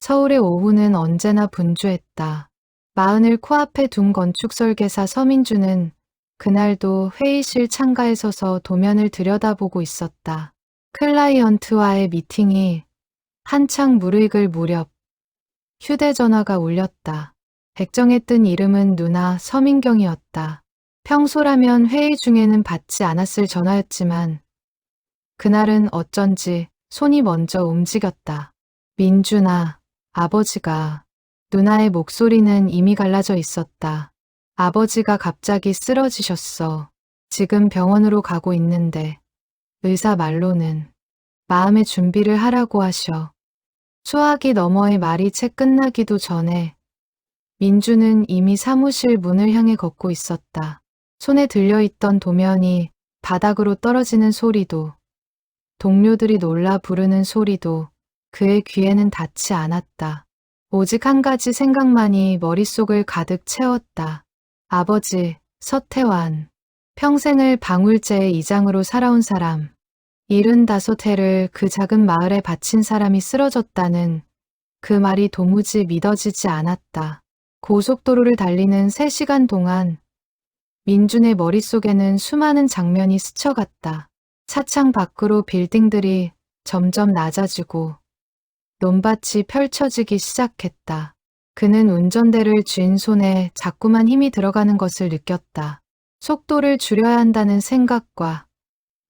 서울의 오후는 언제나 분주했다. 마흔을 코앞에 둔 건축설계사 서민주는 그날도 회의실 창가에 서서 도면을 들여다보고 있었다. 클라이언트와의 미팅이 한창 무르익을 무렵 휴대전화가 울렸다. 백정에 뜬 이름은 누나 서민경이었다. 평소라면 회의 중에는 받지 않았을 전화였지만 그날은 어쩐지 손이 먼저 움직였다. 민준아, 아버지가. 누나의 목소리는 이미 갈라져 있었다. 아버지가 갑자기 쓰러지셨어. 지금 병원으로 가고 있는데 의사 말로는 마음의 준비를 하라고 하셔. 수화기 너머의 말이 채 끝나기도 전에 민주는 이미 사무실 문을 향해 걷고 있었다. 손에 들려있던 도면이 바닥으로 떨어지는 소리도 동료들이 놀라 부르는 소리도 그의 귀에는 닿지 않았다. 오직 한 가지 생각만이 머릿속을 가득 채웠다. 아버지, 서태환. 평생을 방울제의 이장으로 살아온 사람. 75해를 그 작은 마을에 바친 사람이 쓰러졌다는 그 말이 도무지 믿어지지 않았다. 고속도로를 달리는 3시간 동안 민준의 머릿속에는 수많은 장면이 스쳐갔다. 차창 밖으로 빌딩들이 점점 낮아지고 논밭이 펼쳐지기 시작했다. 그는 운전대를 쥔 손에 자꾸만 힘이 들어가는 것을 느꼈다. 속도를 줄여야 한다는 생각과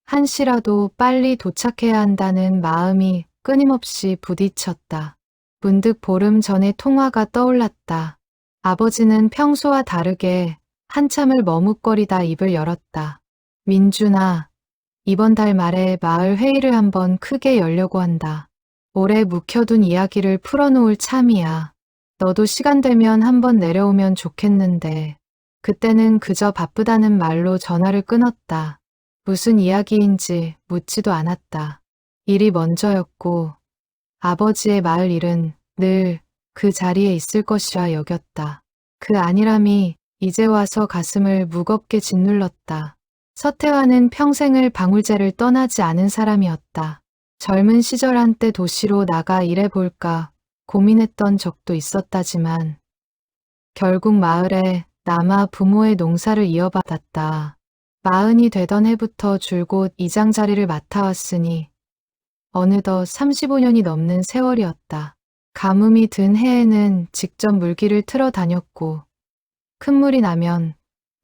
한시라도 빨리 도착해야 한다는 마음이 끊임없이 부딪혔다. 문득 보름 전의 통화가 떠올랐다. 아버지는 평소와 다르게 한참을 머뭇거리다 입을 열었다. 민준아, 이번 달 말에 마을 회의를 한번 크게 열려고 한다. 오래 묵혀둔 이야기를 풀어놓을 참이야. 너도 시간 되면 한번 내려오면 좋겠는데. 그때는 그저 바쁘다는 말로 전화를 끊었다. 무슨 이야기인지 묻지도 않았다. 일이 먼저였고 아버지의 마을 일은 늘 그 자리에 있을 것이라 여겼다. 그 안일함이 이제 와서 가슴을 무겁게 짓눌렀다. 서태환은 평생을 방울제를 떠나지 않은 사람이었다. 젊은 시절 한때 도시로 나가 일해볼까 고민했던 적도 있었다지만 결국 마을에 남아 부모의 농사를 이어받았다. 40이 되던 해부터 줄곧 이장 자리를 맡아왔으니 어느덧 35년이 넘는 세월이었다. 가뭄이 든 해에는 직접 물기를 틀어 다녔고 큰 물이 나면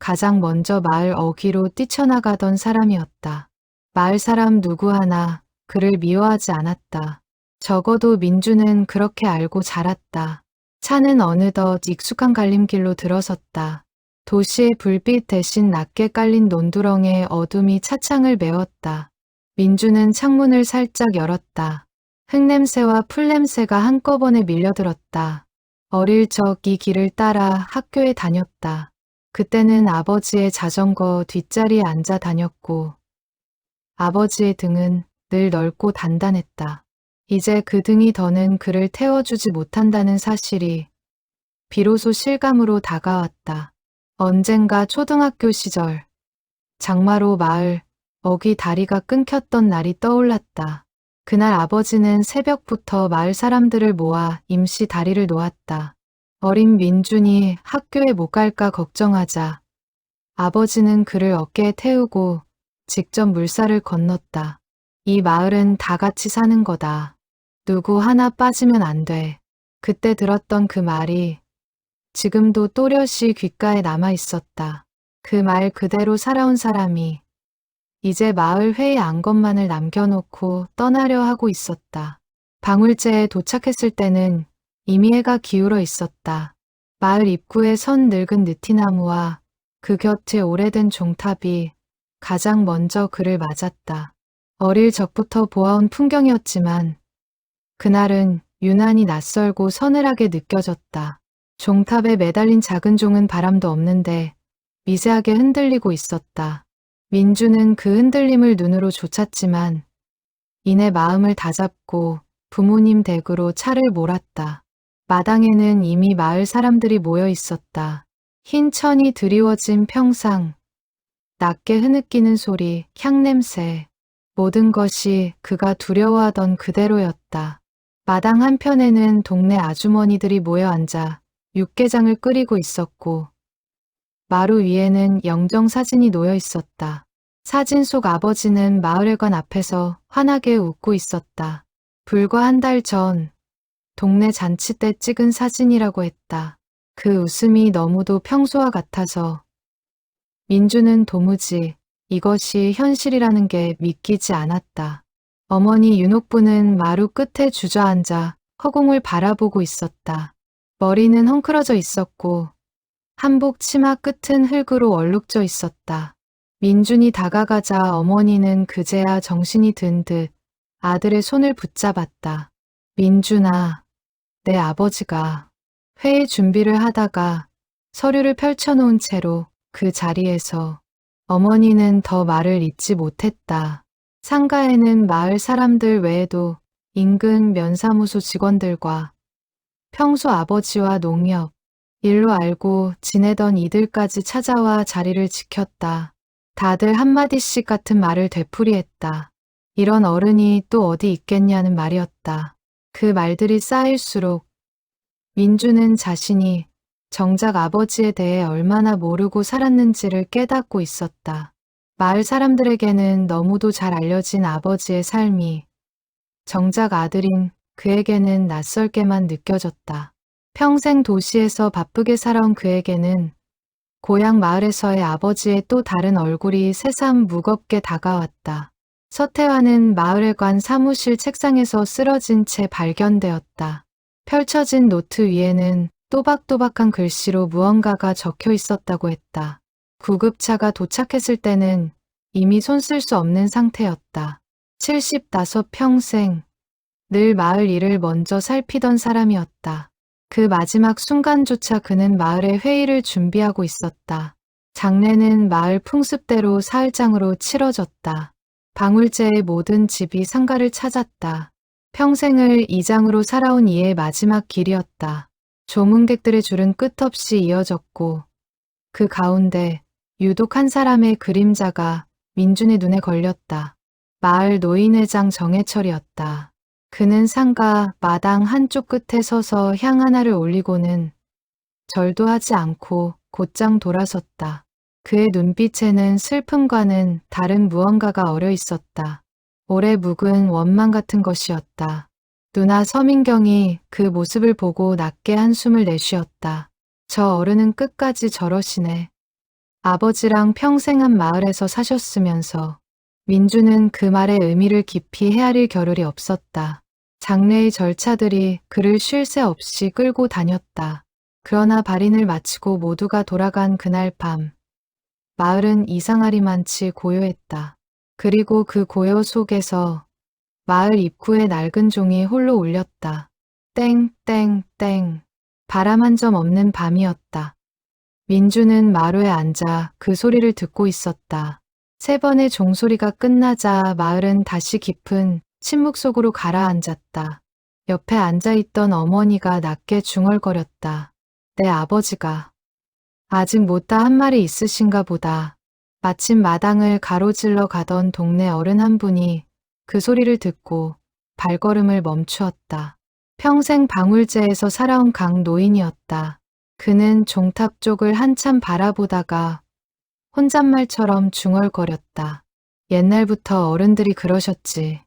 가장 먼저 마을 어귀로 뛰쳐나가던 사람이었다. 마을 사람 누구 하나 그를 미워하지 않았다. 적어도 민주는 그렇게 알고 자랐다. 차는 어느덧 익숙한 갈림길로 들어섰다. 도시의 불빛 대신 낮게 깔린 논두렁에 어둠이 차창을 메웠다. 민주는 창문을 살짝 열었다. 흙냄새와 풀냄새가 한꺼번에 밀려들었다. 어릴 적 이 길을 따라 학교에 다녔다. 그때는 아버지의 자전거 뒷자리에 앉아 다녔고 아버지의 등은 늘 넓고 단단했다. 이제 그 등이 더는 그를 태워주지 못한다는 사실이 비로소 실감으로 다가왔다. 언젠가 초등학교 시절 장마로 마을 어귀 다리가 끊겼던 날이 떠올랐다. 그날 아버지는 새벽부터 마을 사람들을 모아 임시 다리를 놓았다. 어린 민준이 학교에 못 갈까 걱정하자 아버지는 그를 어깨에 태우고 직접 물살을 건넜다. 이 마을은 다 같이 사는 거다. 누구 하나 빠지면 안 돼. 그때 들었던 그 말이 지금도 또렷이 귓가에 남아 있었다. 그 말 그대로 살아온 사람이 이제 마을 회의 안건만을 남겨놓고 떠나려 하고 있었다. 방울제에 도착했을 때는 이미 해가 기울어 있었다. 마을 입구에 선 늙은 느티나무와 그 곁에 오래된 종탑이 가장 먼저 그를 맞았다. 어릴 적부터 보아온 풍경이었지만 그날은 유난히 낯설고 서늘하게 느껴졌다. 종탑에 매달린 작은 종은 바람도 없는데 미세하게 흔들리고 있었다. 민주는 그 흔들림을 눈으로 좇았지만 이내 마음을 다잡고 부모님 댁으로 차를 몰았다. 마당에는 이미 마을 사람들이 모여 있었다. 흰 천이 드리워진 평상, 낮게 흐느끼는 소리, 향냄새, 모든 것이 그가 두려워하던 그대로였다. 마당 한편에는 동네 아주머니들이 모여 앉아 육개장을 끓이고 있었고 마루 위에는 영정 사진이 놓여 있었다. 사진 속 아버지는 마을회관 앞에서 환하게 웃고 있었다. 불과 한 달 전 동네 잔치 때 찍은 사진이라고 했다. 그 웃음이 너무도 평소와 같아서 민주는 도무지 이것이 현실이라는 게 믿기지 않았다. 어머니 윤옥부는 마루 끝에 주저앉아 허공을 바라보고 있었다. 머리는 헝클어져 있었고 한복 치마 끝은 흙으로 얼룩져 있었다. 민준이 다가가자 어머니는 그제야 정신이 든 듯 아들의 손을 붙잡았다. 민준아, 내 아버지가 회의 준비를 하다가 서류를 펼쳐놓은 채로 그 자리에서 어머니는 더 말을 잇지 못했다. 상가에는 마을 사람들 외에도 인근 면사무소 직원들과 평소 아버지와 농협, 일로 알고 지내던 이들까지 찾아와 자리를 지켰다. 다들 한마디씩 같은 말을 되풀이했다. 이런 어른이 또 어디 있겠냐는 말이었다. 그 말들이 쌓일수록 민주는 자신이 정작 아버지에 대해 얼마나 모르고 살았는지를 깨닫고 있었다. 마을 사람들에게는 너무도 잘 알려진 아버지의 삶이 정작 아들인 그에게는 낯설게만 느껴졌다. 평생 도시에서 바쁘게 살아온 그에게는 고향 마을에서의 아버지의 또 다른 얼굴이 새삼 무겁게 다가왔다. 서태환은 마을회관 사무실 책상에서 쓰러진 채 발견되었다. 펼쳐진 노트 위에는 또박또박한 글씨로 무언가가 적혀 있었다고 했다. 구급차가 도착했을 때는 이미 손 쓸 수 없는 상태였다. 75 평생 늘 마을 일을 먼저 살피던 사람이었다. 그 마지막 순간조차 그는 마을의 회의를 준비하고 있었다. 장례는 마을 풍습대로 사흘장으로 치러졌다. 방울제의 모든 집이 상가를 찾았다. 평생을 이장으로 살아온 이의 마지막 길이었다. 조문객들의 줄은 끝없이 이어졌고 그 가운데 유독 한 사람의 그림자가 민준의 눈에 걸렸다. 마을 노인회장 정해철이었다. 그는 상가 마당 한쪽 끝에 서서 향 하나를 올리고는 절도 하지 않고 곧장 돌아섰다. 그의 눈빛에는 슬픔과는 다른 무언가가 어려 있었다. 오래 묵은 원망 같은 것이었다. 누나 서민경이 그 모습을 보고 낮게 한숨을 내쉬었다. 저 어른은 끝까지 저러시네. 아버지랑 평생 한 마을에서 사셨으면서 민주는 그 말의 의미를 깊이 헤아릴 겨를이 없었다. 장례의 절차들이 그를 쉴 새 없이 끌고 다녔다. 그러나 발인을 마치고 모두가 돌아간 그날 밤, 마을은 이상하리만치 고요했다. 그리고 그 고요 속에서 마을 입구의 낡은 종이 홀로 울렸다. 땡땡땡. 바람 한 점 없는 밤이었다. 민주는 마루에 앉아 그 소리를 듣고 있었다. 3번의 종소리가 끝나자 마을은 다시 깊은 침묵 속으로 가라앉았다. 옆에 앉아있던 어머니가 낮게 중얼거렸다. 내 아버지가 아직 못다 한 말이 있으신가 보다. 마침 마당을 가로질러 가던 동네 어른 한 분이 그 소리를 듣고 발걸음을 멈추었다. 평생 방울제에서 살아온 강 노인이었다. 그는 종탑 쪽을 한참 바라보다가 혼잣말처럼 중얼거렸다. 옛날부터 어른들이 그러셨지.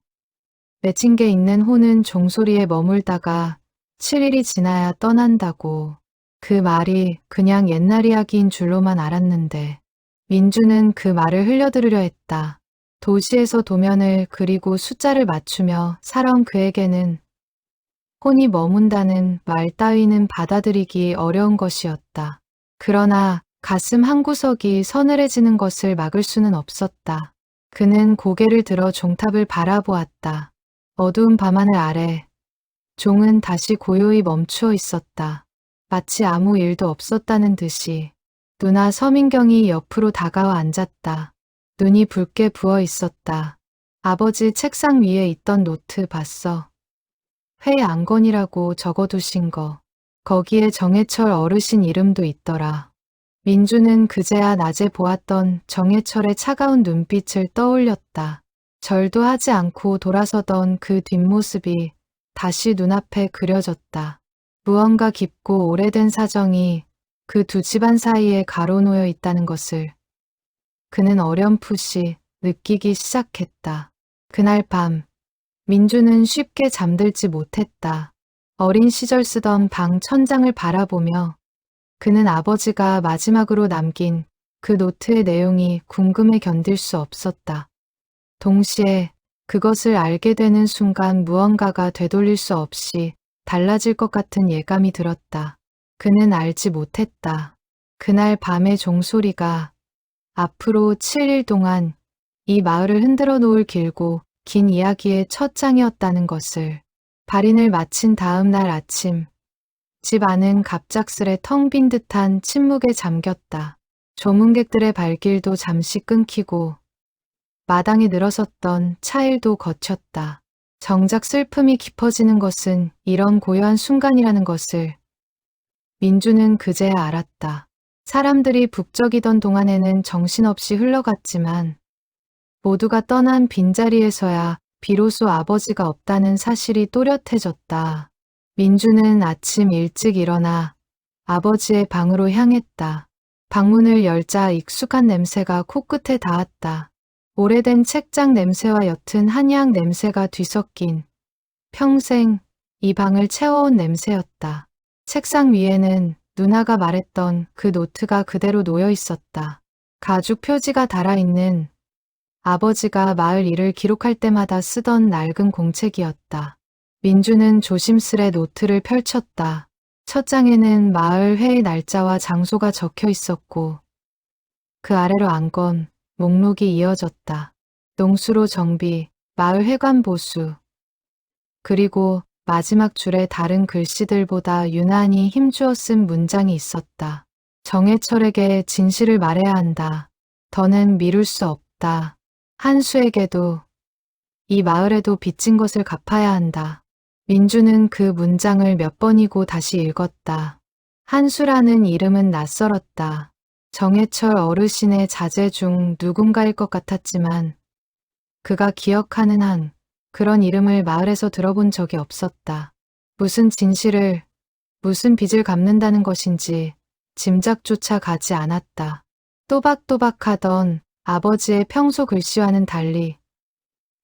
맺힌 게 있는 호는 종소리에 머물다가 7일이 지나야 떠난다고. 그 말이 그냥 옛날 이야기인 줄로만 알았는데 민주는 그 말을 흘려들으려 했다. 도시에서 도면을 그리고 숫자를 맞추며 살아온 그에게는 혼이 머문다는 말 따위는 받아들이기 어려운 것이었다. 그러나 가슴 한구석이 서늘해지는 것을 막을 수는 없었다. 그는 고개를 들어 종탑을 바라보았다. 어두운 밤하늘 아래 종은 다시 고요히 멈추어 있었다. 마치 아무 일도 없었다는 듯이. 누나 서민경이 옆으로 다가와 앉았다. 눈이 붉게 부어 있었다. 아버지 책상 위에 있던 노트 봤어. 회의 안건이라고 적어두신 거. 거기에 정해철 어르신 이름도 있더라. 민주는 그제야 낮에 보았던 정해철의 차가운 눈빛을 떠올렸다. 절도 하지 않고 돌아서던 그 뒷모습이 다시 눈앞에 그려졌다. 무언가 깊고 오래된 사정이 그 두 집안 사이에 가로놓여 있다는 것을 그는 어렴풋이 느끼기 시작했다. 그날 밤, 민주는 쉽게 잠들지 못했다. 어린 시절 쓰던 방 천장을 바라보며 그는 아버지가 마지막으로 남긴 그 노트의 내용이 궁금해 견딜 수 없었다. 동시에 그것을 알게 되는 순간 무언가가 되돌릴 수 없이 달라질 것 같은 예감이 들었다. 그는 알지 못했다. 그날 밤의 종소리가 앞으로 7일 동안 이 마을을 흔들어 놓을 길고 긴 이야기의 첫 장이었다는 것을. 발인을 마친 다음 날 아침, 집 안은 갑작스레 텅 빈 듯한 침묵에 잠겼다. 조문객들의 발길도 잠시 끊기고 마당에 늘어섰던 차일도 거쳤다. 정작 슬픔이 깊어지는 것은 이런 고요한 순간이라는 것을 민주는 그제야 알았다. 사람들이 북적이던 동안에는 정신없이 흘러갔지만 모두가 떠난 빈자리에서야 비로소 아버지가 없다는 사실이 또렷해졌다. 민주는 아침 일찍 일어나 아버지의 방으로 향했다. 방문을 열자 익숙한 냄새가 코끝에 닿았다. 오래된 책장 냄새와 옅은 한약 냄새가 뒤섞인 평생 이 방을 채워온 냄새였다. 책상 위에는 누나가 말했던 그 노트가 그대로 놓여 있었다. 가죽 표지가 달아있는 아버지가 마을 일을 기록할 때마다 쓰던 낡은 공책이었다. 민주는 조심스레 노트를 펼쳤다. 첫 장에는 마을 회의 날짜와 장소가 적혀 있었고 그 아래로 안건 목록이 이어졌다. 농수로 정비, 마을 회관 보수, 그리고 마지막 줄에 다른 글씨들보다 유난히 힘주어 쓴 문장이 있었다. 정해철에게 진실을 말해야 한다. 더는 미룰 수 없다. 한수에게도 이 마을에도 빚진 것을 갚아야 한다. 민주는 그 문장을 몇 번이고 다시 읽었다. 한수라는 이름은 낯설었다. 정해철 어르신의 자제 중 누군가일 것 같았지만 그가 기억하는 한 그런 이름을 마을에서 들어본 적이 없었다. 무슨 진실을, 무슨 빚을 갚는다는 것인지 짐작조차 가지 않았다. 또박또박하던 아버지의 평소 글씨와는 달리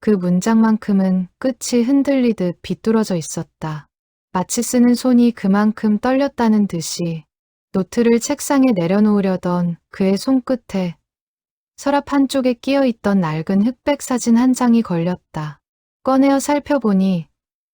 그 문장만큼은 끝이 흔들리듯 비뚤어져 있었다. 마치 쓰는 손이 그만큼 떨렸다는 듯이 노트를 책상에 내려놓으려던 그의 손끝에 서랍 한쪽에 끼어있던 낡은 흑백 사진 한 장이 걸렸다. 꺼내어 살펴보니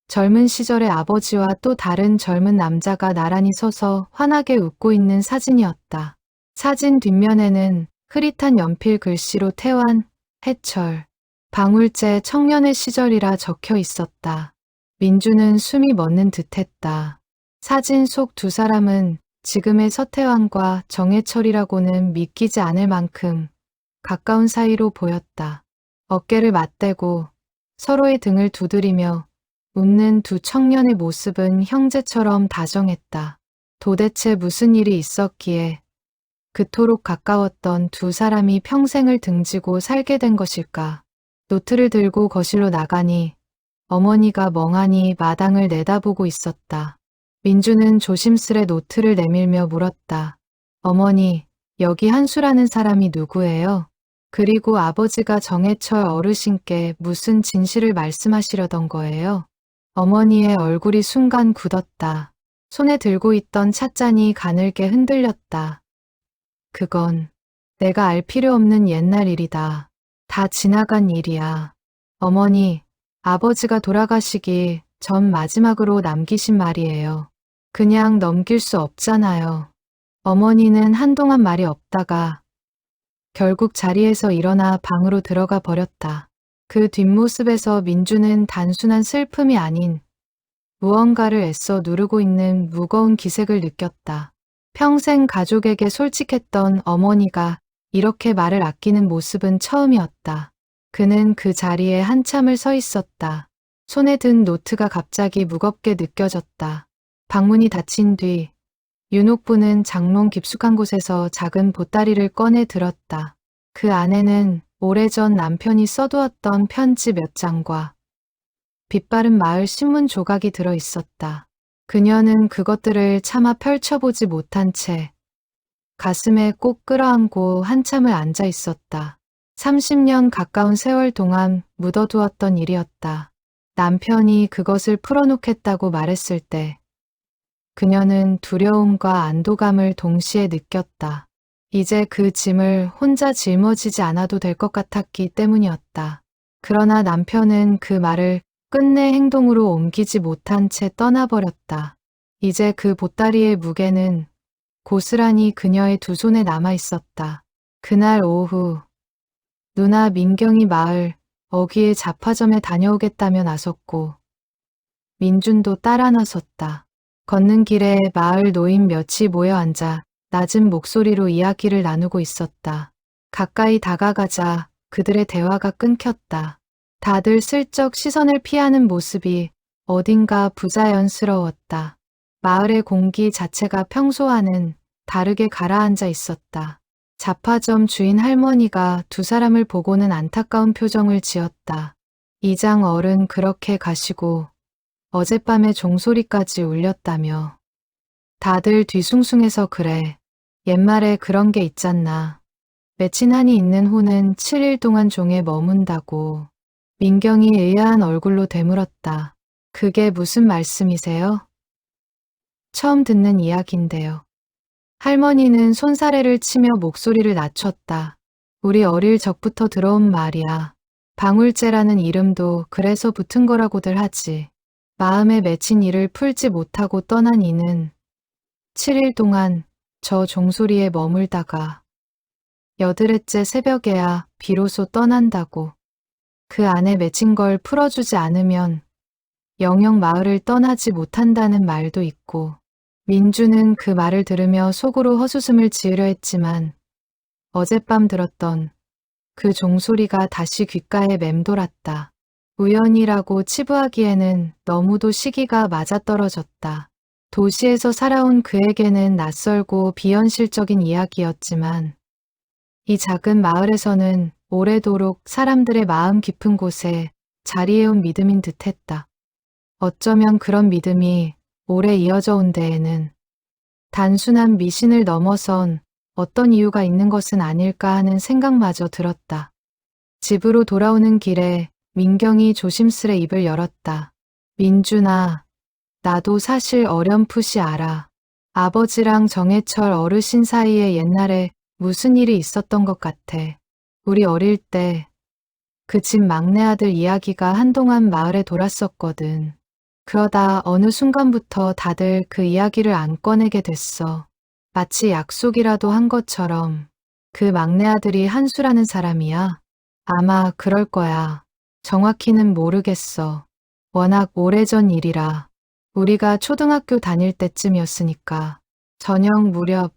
젊은 시절의 아버지와 또 다른 젊은 남자가 나란히 서서 환하게 웃고 있는 사진이었다. 사진 뒷면에는 흐릿한 연필 글씨로 태환, 해철, 방울제 청년의 시절이라 적혀 있었다. 민주는 숨이 멎는 듯했다. 사진 속 두 사람은 지금의 서태환과 정해철이라고는 믿기지 않을 만큼 가까운 사이로 보였다. 어깨를 맞대고 서로의 등을 두드리며 웃는 두 청년의 모습은 형제처럼 다정했다. 도대체 무슨 일이 있었기에 그토록 가까웠던 두 사람이 평생을 등지고 살게 된 것일까? 노트를 들고 거실로 나가니 어머니가 멍하니 마당을 내다보고 있었다. 민주는 조심스레 노트를 내밀며 물었다. 어머니, 여기 한수라는 사람이 누구예요? 그리고 아버지가 정해철 어르신께 무슨 진실을 말씀하시려던 거예요? 어머니의 얼굴이 순간 굳었다. 손에 들고 있던 찻잔이 가늘게 흔들렸다. 그건 내가 알 필요 없는 옛날 일이다. 다 지나간 일이야. 어머니, 아버지가 돌아가시기 전 마지막으로 남기신 말이에요. 그냥 넘길 수 없잖아요. 어머니는 한동안 말이 없다가 결국 자리에서 일어나 방으로 들어가 버렸다. 그 뒷모습에서 민주는 단순한 슬픔이 아닌 무언가를 애써 누르고 있는 무거운 기색을 느꼈다. 평생 가족에게 솔직했던 어머니가 이렇게 말을 아끼는 모습은 처음이었다. 그는 그 자리에 한참을 서 있었다. 손에 든 노트가 갑자기 무겁게 느껴졌다. 방문이 닫힌 뒤 윤옥부는 장롱 깊숙한 곳에서 작은 보따리를 꺼내 들었다. 그 안에는 오래전 남편이 써두었던 편지 몇 장과 빛바른 마을 신문 조각이 들어 있었다. 그녀는 그것들을 차마 펼쳐보지 못한 채 가슴에 꼭 끌어안고 한참을 앉아 있었다. 30년 가까운 세월 동안 묻어두었던 일이었다. 남편이 그것을 풀어놓겠다고 말했을 때 그녀는 두려움과 안도감을 동시에 느꼈다. 이제 그 짐을 혼자 짊어지지 않아도 될 것 같았기 때문이었다. 그러나 남편은 그 말을 끝내 행동으로 옮기지 못한 채 떠나버렸다. 이제 그 보따리의 무게는 고스란히 그녀의 두 손에 남아 있었다. 그날 오후 누나 민경이 마을 어귀의 잡화점에 다녀오겠다며 나섰고 민준도 따라 나섰다. 걷는 길에 마을 노인 몇이 모여 앉아 낮은 목소리로 이야기를 나누고 있었다. 가까이 다가가자 그들의 대화가 끊겼다. 다들 슬쩍 시선을 피하는 모습이 어딘가 부자연스러웠다. 마을의 공기 자체가 평소와는 다르게 가라앉아 있었다. 잡화점 주인 할머니가 두 사람을 보고는 안타까운 표정을 지었다. 이장 어른 그렇게 가시고 어젯밤에 종소리까지 울렸다며. 다들 뒤숭숭해서 그래. 옛말에 그런 게 있잖나. 맺힌 한이 있는 호는 7일 동안 종에 머문다고. 민경이 의아한 얼굴로 되물었다. 그게 무슨 말씀이세요? 처음 듣는 이야기인데요. 할머니는 손사래를 치며 목소리를 낮췄다. 우리 어릴 적부터 들어온 말이야. 방울제라는 이름도 그래서 붙은 거라고들 하지. 마음에 맺힌 일을 풀지 못하고 떠난 이는 7일 동안 저 종소리에 머물다가 여드레째 새벽에야 비로소 떠난다고. 그 안에 맺힌 걸 풀어주지 않으면 영영 마을을 떠나지 못한다는 말도 있고. 민주는 그 말을 들으며 속으로 헛웃음을 지으려 했지만 어젯밤 들었던 그 종소리가 다시 귓가에 맴돌았다. 우연이라고 치부하기에는 너무도 시기가 맞아떨어졌다. 도시에서 살아온 그에게는 낯설고 비현실적인 이야기였지만 이 작은 마을에서는 오래도록 사람들의 마음 깊은 곳에 자리해온 믿음인 듯했다. 어쩌면 그런 믿음이 오래 이어져 온 데에는 단순한 미신을 넘어선 어떤 이유가 있는 것은 아닐까 하는 생각마저 들었다. 집으로 돌아오는 길에 민경이 조심스레 입을 열었다. 민준아, 나도 사실 어렴풋이 알아. 아버지랑 정해철 어르신 사이에 옛날에 무슨 일이 있었던 것 같아. 우리 어릴 때 그 집 막내 아들 이야기가 한동안 마을에 돌았었거든. 그러다 어느 순간부터 다들 그 이야기를 안 꺼내게 됐어. 마치 약속이라도 한 것처럼. 그 막내 아들이 한수라는 사람이야? 아마 그럴 거야. 정확히는 모르겠어. 워낙 오래전 일이라. 우리가 초등학교 다닐 때쯤이었으니까. 저녁 무렵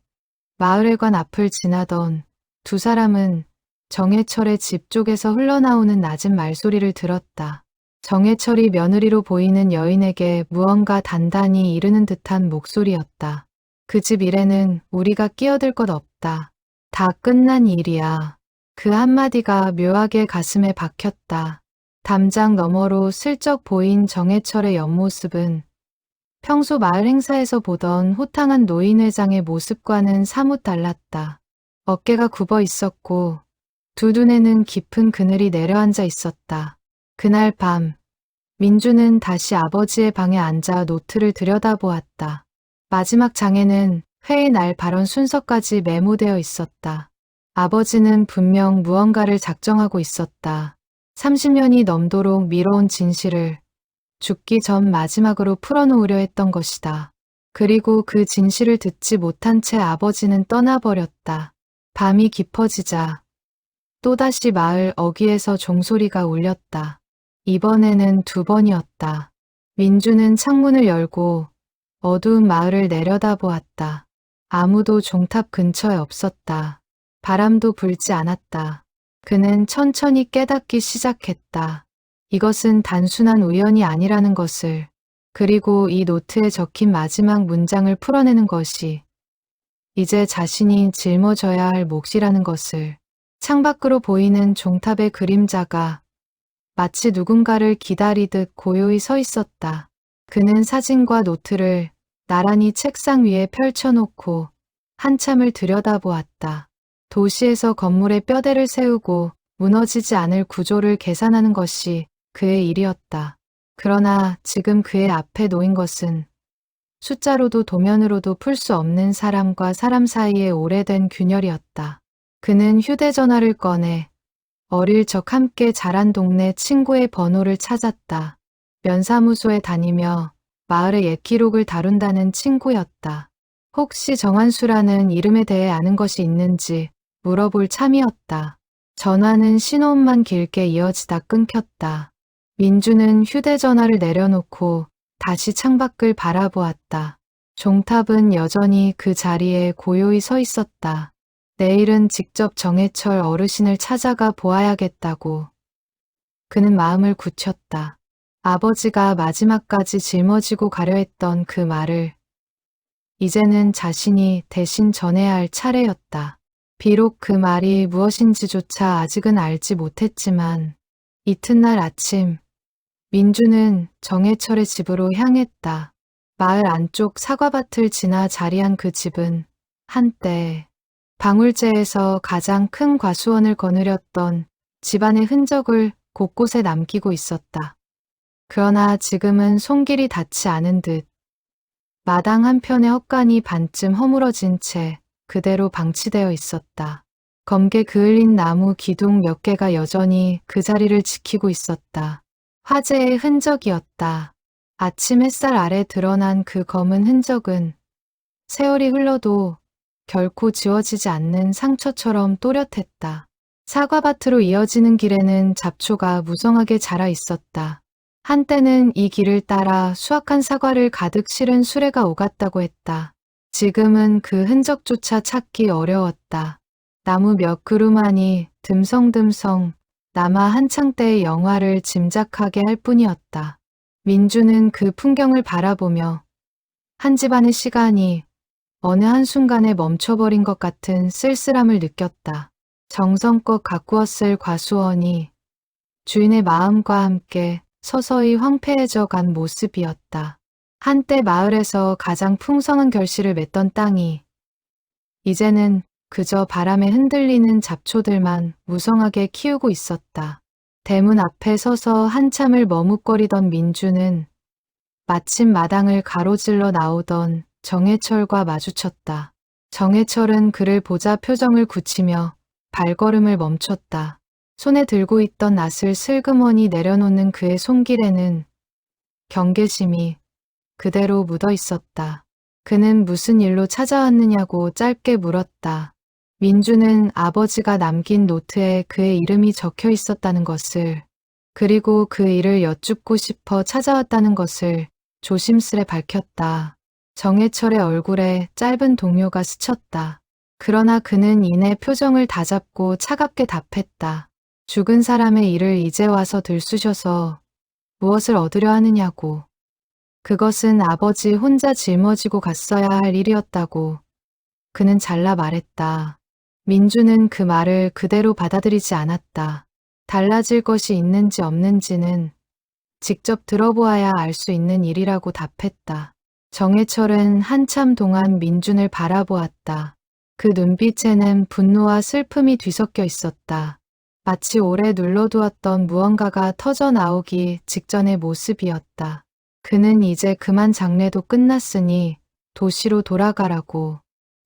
마을회관 앞을 지나던 두 사람은 정해철의 집 쪽에서 흘러나오는 낮은 말소리를 들었다. 정해철이 며느리로 보이는 여인에게 무언가 단단히 이르는 듯한 목소리였다. 그 집 일에는 우리가 끼어들 것 없다. 다 끝난 일이야. 그 한마디가 묘하게 가슴에 박혔다. 담장 너머로 슬쩍 보인 정해철의 옆모습은 평소 마을 행사에서 보던 호탕한 노인회장의 모습과는 사뭇 달랐다. 어깨가 굽어 있었고 두 눈에는 깊은 그늘이 내려앉아 있었다. 그날 밤 민주는 다시 아버지의 방에 앉아 노트를 들여다보았다. 마지막 장에는 회의 날 발언 순서까지 메모되어 있었다. 아버지는 분명 무언가를 작정하고 있었다. 30년이 넘도록 미뤄온 진실을 죽기 전 마지막으로 풀어놓으려 했던 것이다. 그리고 그 진실을 듣지 못한 채 아버지는 떠나버렸다. 밤이 깊어지자 또다시 마을 어귀에서 종소리가 울렸다. 이번에는 두 번이었다. 민주는 창문을 열고 어두운 마을을 내려다보았다. 아무도 종탑 근처에 없었다. 바람도 불지 않았다. 그는 천천히 깨닫기 시작했다. 이것은 단순한 우연이 아니라는 것을, 그리고 이 노트에 적힌 마지막 문장을 풀어내는 것이 이제 자신이 짊어져야 할 몫이라는 것을. 창밖으로 보이는 종탑의 그림자가 마치 누군가를 기다리듯 고요히 서 있었다. 그는 사진과 노트를 나란히 책상 위에 펼쳐놓고 한참을 들여다보았다. 도시에서 건물의 뼈대를 세우고 무너지지 않을 구조를 계산하는 것이 그의 일이었다. 그러나 지금 그의 앞에 놓인 것은 숫자로도 도면으로도 풀 수 없는 사람과 사람 사이의 오래된 균열이었다. 그는 휴대전화를 꺼내 어릴 적 함께 자란 동네 친구의 번호를 찾았다. 면사무소에 다니며 마을의 옛 기록을 다룬다는 친구였다. 혹시 정한수라는 이름에 대해 아는 것이 있는지 물어볼 참이었다. 전화는 신호음만 길게 이어지다 끊겼다. 민주는 휴대전화를 내려놓고 다시 창밖을 바라보았다. 종탑은 여전히 그 자리에 고요히 서 있었다. 내일은 직접 정해철 어르신을 찾아가 보아야겠다고. 그는 마음을 굳혔다. 아버지가 마지막까지 짊어지고 가려 했던 그 말을 이제는 자신이 대신 전해야 할 차례였다. 비록 그 말이 무엇인지조차 아직은 알지 못했지만 이튿날 아침 민주는 정해철의 집으로 향했다. 마을 안쪽 사과밭을 지나 자리한 그 집은 한때 방울제에서 가장 큰 과수원을 거느렸던 집안의 흔적을 곳곳에 남기고 있었다. 그러나 지금은 손길이 닿지 않은 듯 마당 한편의 헛간이 반쯤 허물어진 채 그대로 방치되어 있었다. 검게 그을린 나무 기둥 몇 개가 여전히 그 자리를 지키고 있었다. 화재의 흔적이었다. 아침 햇살 아래 드러난 그 검은 흔적은 세월이 흘러도 결코 지워지지 않는 상처처럼 또렷했다. 사과밭으로 이어지는 길에는 잡초가 무성하게 자라 있었다. 한때는 이 길을 따라 수확한 사과를 가득 실은 수레가 오갔다고 했다. 지금은 그 흔적조차 찾기 어려웠다. 나무 몇 그루만이 듬성듬성 남아 한창 때의 영화를 짐작하게 할 뿐이었다. 민주는 그 풍경을 바라보며 한 집안의 시간이 어느 한순간에 멈춰버린 것 같은 쓸쓸함을 느꼈다. 정성껏 가꾸었을 과수원이 주인의 마음과 함께 서서히 황폐해져 간 모습이었다. 한때 마을에서 가장 풍성한 결실을 맺던 땅이 이제는 그저 바람에 흔들리는 잡초들만 무성하게 키우고 있었다. 대문 앞에 서서 한참을 머뭇거리던 민주는 마침 마당을 가로질러 나오던 정해철과 마주쳤다. 정해철은 그를 보자 표정을 굳히며 발걸음을 멈췄다. 손에 들고 있던 낫을 슬그머니 내려놓는 그의 손길에는 경계심이 그대로 묻어 있었다. 그는 무슨 일로 찾아왔느냐고 짧게 물었다. 민주는 아버지가 남긴 노트에 그의 이름이 적혀 있었다는 것을, 그리고 그 일을 여쭙고 싶어 찾아왔다는 것을 조심스레 밝혔다. 정해철의 얼굴에 짧은 동요가 스쳤다. 그러나 그는 이내 표정을 다잡고 차갑게 답했다. 죽은 사람의 일을 이제 와서 들쑤셔서 무엇을 얻으려 하느냐고. 그것은 아버지 혼자 짊어지고 갔어야 할 일이었다고. 그는 잘라 말했다. 민주는 그 말을 그대로 받아들이지 않았다. 달라질 것이 있는지 없는지는 직접 들어보아야 알 수 있는 일이라고 답했다. 정해철은 한참 동안 민준을 바라보았다. 그 눈빛에는 분노와 슬픔이 뒤섞여 있었다. 마치 오래 눌러두었던 무언가가 터져 나오기 직전의 모습이었다. 그는 이제 그만 장례도 끝났으니 도시로 돌아가라고.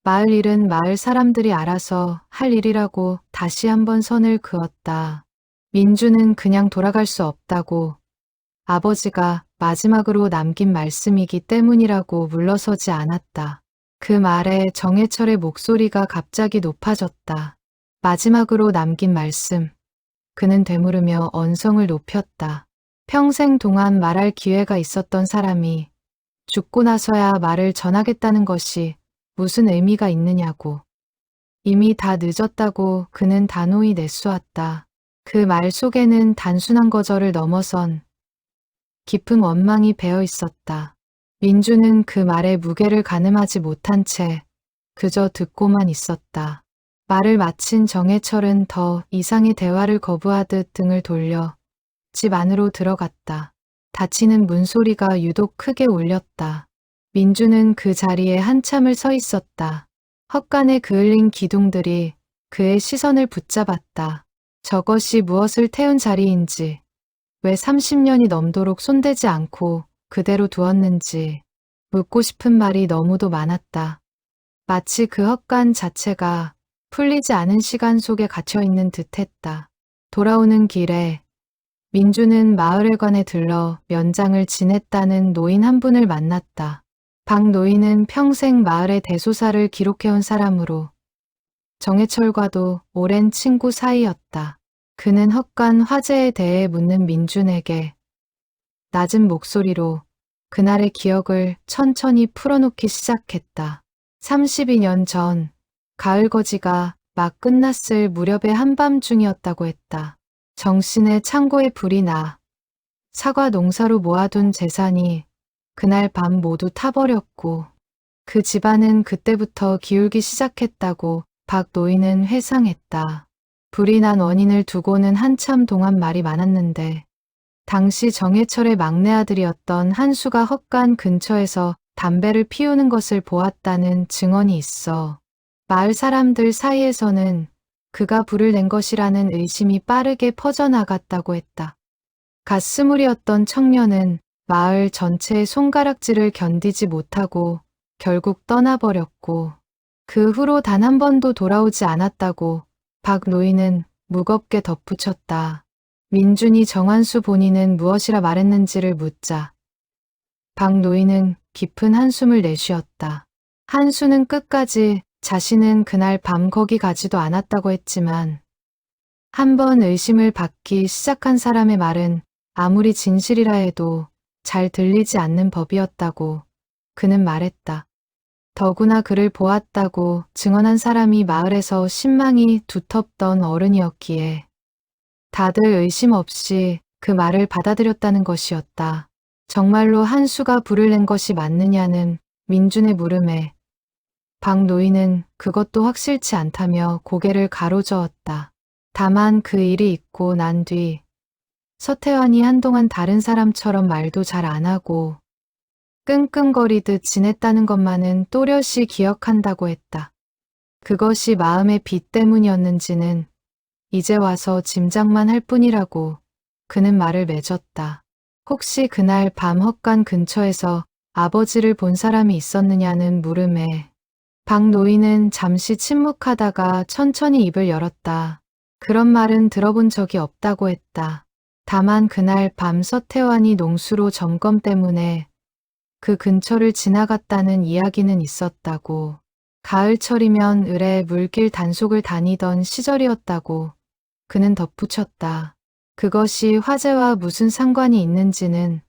마을 일은 마을 사람들이 알아서 할 일이라고 다시 한번 선을 그었다. 민주는 그냥 돌아갈 수 없다고. 아버지가 마지막으로 남긴 말씀이기 때문이라고 물러서지 않았다. 그 말에 정해철의 목소리가 갑자기 높아졌다. 마지막으로 남긴 말씀. 그는 되물으며 언성을 높였다. 평생 동안 말할 기회가 있었던 사람이 죽고 나서야 말을 전하겠다는 것이 무슨 의미가 있느냐고. 이미 다 늦었다고 그는 단호히 내쏘았다. 그 말 속에는 단순한 거절을 넘어선 깊은 원망이 배어 있었다. 민주는 그 말의 무게를 가늠하지 못한 채 그저 듣고만 있었다. 말을 마친 정해철은 더 이상의 대화를 거부하듯 등을 돌려 집 안으로 들어갔다. 닫히는 문소리가 유독 크게 울렸다. 민주는 그 자리에 한참을 서 있었다. 헛간에 그을린 기둥들이 그의 시선을 붙잡았다. 저것이 무엇을 태운 자리인지, 왜 30년이 넘도록 손대지 않고 그대로 두었는지 묻고 싶은 말이 너무도 많았다. 마치 그 헛간 자체가 풀리지 않은 시간 속에 갇혀있는 듯했다. 돌아오는 길에 민주는 마을회관에 들러 면장을 지냈다는 노인 한 분을 만났다. 박 노인은 평생 마을의 대소사를 기록해온 사람으로 정해철과도 오랜 친구 사이였다. 그는 헛간 화재에 대해 묻는 민준에게 낮은 목소리로 그날의 기억을 천천히 풀어놓기 시작했다. 32년 전 가을거지가 막 끝났을 무렵의 한밤중이었다고 했다. 정신의 창고에 불이 나 사과 농사로 모아둔 재산이 그날 밤 모두 타버렸고 그 집안은 그때부터 기울기 시작했다고 박 노인은 회상했다. 불이 난 원인을 두고는 한참 동안 말이 많았는데 당시 정해철의 막내 아들이었던 한수가 헛간 근처에서 담배를 피우는 것을 보았다는 증언이 있어 마을 사람들 사이에서는 그가 불을 낸 것이라는 의심이 빠르게 퍼져나갔다고 했다. 갓 스물이었던 청년은 마을 전체의 손가락질을 견디지 못하고 결국 떠나버렸고 그 후로 단 한 번도 돌아오지 않았다고 박 노인은 무겁게 덧붙였다. 민준이 정한수 본인은 무엇이라 말했는지를 묻자 박 노인은 깊은 한숨을 내쉬었다. 한수는 끝까지 자신은 그날 밤 거기 가지도 않았다고 했지만 한 번 의심을 받기 시작한 사람의 말은 아무리 진실이라 해도 잘 들리지 않는 법이었다고 그는 말했다. 더구나 그를 보았다고 증언한 사람이 마을에서 신망이 두텁던 어른이었기에 다들 의심 없이 그 말을 받아들였다는 것이었다. 정말로 한수가 불을 낸 것이 맞느냐는 민준의 물음에 박 노인은 그것도 확실치 않다며 고개를 가로저었다. 다만 그 일이 있고 난 뒤 서태환이 한동안 다른 사람처럼 말도 잘 안 하고 끙끙거리듯 지냈다는 것만은 또렷이 기억한다고 했다. 그것이 마음의 빚 때문이었는지는 이제 와서 짐작만 할 뿐이라고 그는 말을 맺었다. 혹시 그날 밤 헛간 근처에서 아버지를 본 사람이 있었느냐는 물음에 박 노인은 잠시 침묵하다가 천천히 입을 열었다. 그런 말은 들어본 적이 없다고 했다. 다만 그날 밤 서태환이 농수로 점검 때문에 그 근처를 지나갔다는 이야기는 있었다고. 가을철이면 을에 물길 단속을 다니던 시절이었다고 그는 덧붙였다. 그것이 화재와 무슨 상관이 있는지는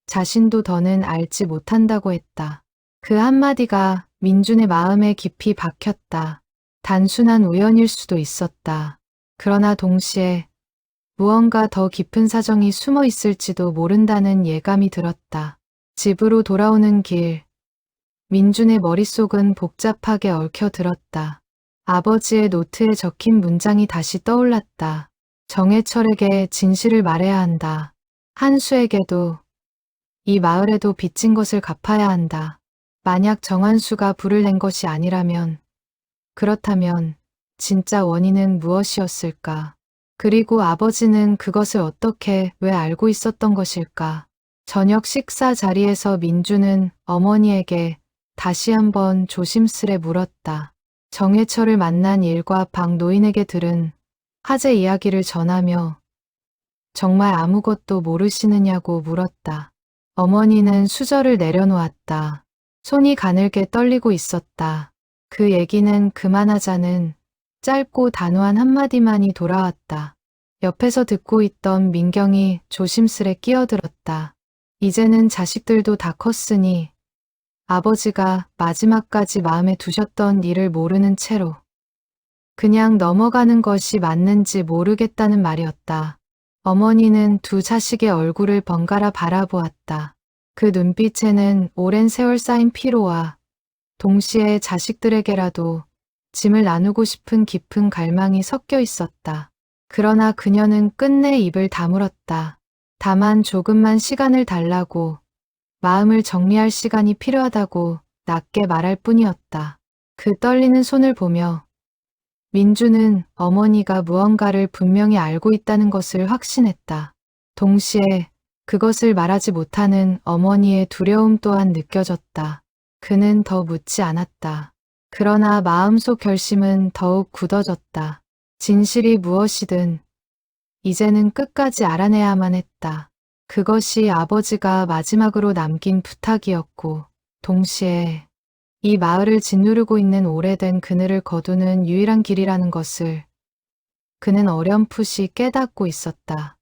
자신도 더는 알지 못한다고 했다. 그 한마디가 민준의 마음에 깊이 박혔다. 단순한 우연일 수도 있었다. 그러나 동시에 무언가 더 깊은 사정이 숨어 있을지도 모른다는 예감이 들었다. 집으로 돌아오는 길, 민준의 머릿속은 복잡하게 얽혀들었다. 아버지의 노트에 적힌 문장이 다시 떠올랐다. 정해철에게 진실을 말해야 한다. 한수에게도, 이 마을에도 빚진 것을 갚아야 한다. 만약 정한수가 불을 낸 것이 아니라면, 그렇다면 진짜 원인은 무엇이었을까? 그리고 아버지는 그것을 어떻게, 왜 알고 있었던 것일까? 저녁 식사 자리에서 민주는 어머니에게 다시 한번 조심스레 물었다. 정해철을 만난 일과 박 노인에게 들은 화재 이야기를 전하며 정말 아무것도 모르시느냐고 물었다. 어머니는 수저를 내려놓았다. 손이 가늘게 떨리고 있었다. 그 얘기는 그만하자는 짧고 단호한 한마디만이 돌아왔다. 옆에서 듣고 있던 민경이 조심스레 끼어들었다. 이제는 자식들도 다 컸으니 아버지가 마지막까지 마음에 두셨던 일을 모르는 채로 그냥 넘어가는 것이 맞는지 모르겠다는 말이었다. 어머니는 두 자식의 얼굴을 번갈아 바라보았다. 그 눈빛에는 오랜 세월 쌓인 피로와 동시에 자식들에게라도 짐을 나누고 싶은 깊은 갈망이 섞여 있었다. 그러나 그녀는 끝내 입을 다물었다. 다만 조금만 시간을 달라고, 마음을 정리할 시간이 필요하다고 낮게 말할 뿐이었다. 그 떨리는 손을 보며 민주는 어머니가 무언가를 분명히 알고 있다는 것을 확신했다. 동시에 그것을 말하지 못하는 어머니의 두려움 또한 느껴졌다. 그는 더 묻지 않았다. 그러나 마음속 결심은 더욱 굳어졌다. 진실이 무엇이든 이제는 끝까지 알아내야만 했다. 그것이 아버지가 마지막으로 남긴 부탁이었고, 동시에 이 마을을 짓누르고 있는 오래된 그늘을 거두는 유일한 길이라는 것을 그는 어렴풋이 깨닫고 있었다.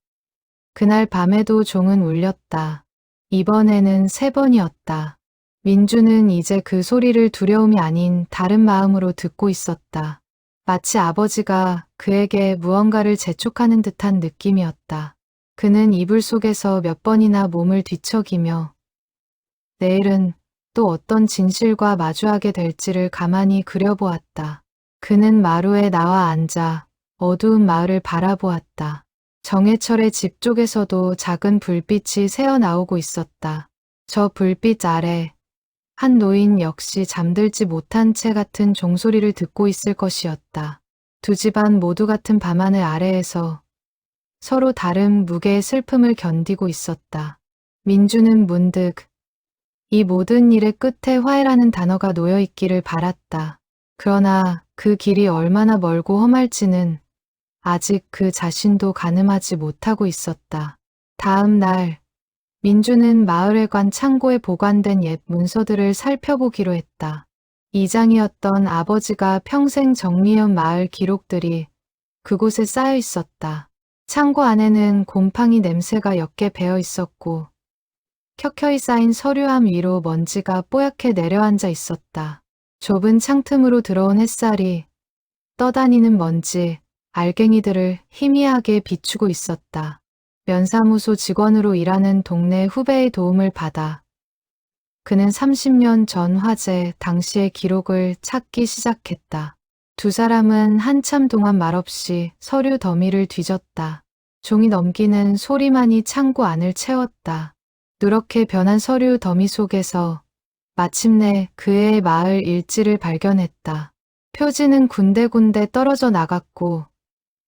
그날 밤에도 종은 울렸다. 이번에는 3번이었다. 민주는 이제 그 소리를 두려움이 아닌 다른 마음으로 듣고 있었다. 마치 아버지가 그에게 무언가를 재촉하는 듯한 느낌이었다. 그는 이불 속에서 몇 번이나 몸을 뒤척이며 내일은 또 어떤 진실과 마주하게 될지를 가만히 그려보았다. 그는 마루에 나와 앉아 어두운 마을을 바라보았다. 정해철의 집 쪽에서도 작은 불빛이 새어나오고 있었다. 저 불빛 아래 한 노인 역시 잠들지 못한 채 같은 종소리를 듣고 있을 것이었다. 두 집안 모두 같은 밤하늘 아래에서 서로 다른 무게의 슬픔을 견디고 있었다. 민주는 문득 이 모든 일의 끝에 화해라는 단어가 놓여 있기를 바랐다. 그러나 그 길이 얼마나 멀고 험할지는 아직 그 자신도 가늠하지 못하고 있었다. 다음 날 민주는 마을회관 창고에 보관된 옛 문서들을 살펴보기로 했다. 이장이었던 아버지가 평생 정리해온 마을 기록들이 그곳에 쌓여 있었다. 창고 안에는 곰팡이 냄새가 옅게 배어 있었고 켜켜이 쌓인 서류함 위로 먼지가 뽀얗게 내려앉아 있었다. 좁은 창틈으로 들어온 햇살이 떠다니는 먼지, 알갱이들을 희미하게 비추고 있었다. 면사무소 직원으로 일하는 동네 후배의 도움을 받아 그는 30년 전 화재 당시의 기록을 찾기 시작했다. 두 사람은 한참 동안 말없이 서류 더미를 뒤졌다. 종이 넘기는 소리만이 창고 안을 채웠다. 누렇게 변한 서류 더미 속에서 마침내 그의 마을 일지를 발견했다. 표지는 군데군데 떨어져 나갔고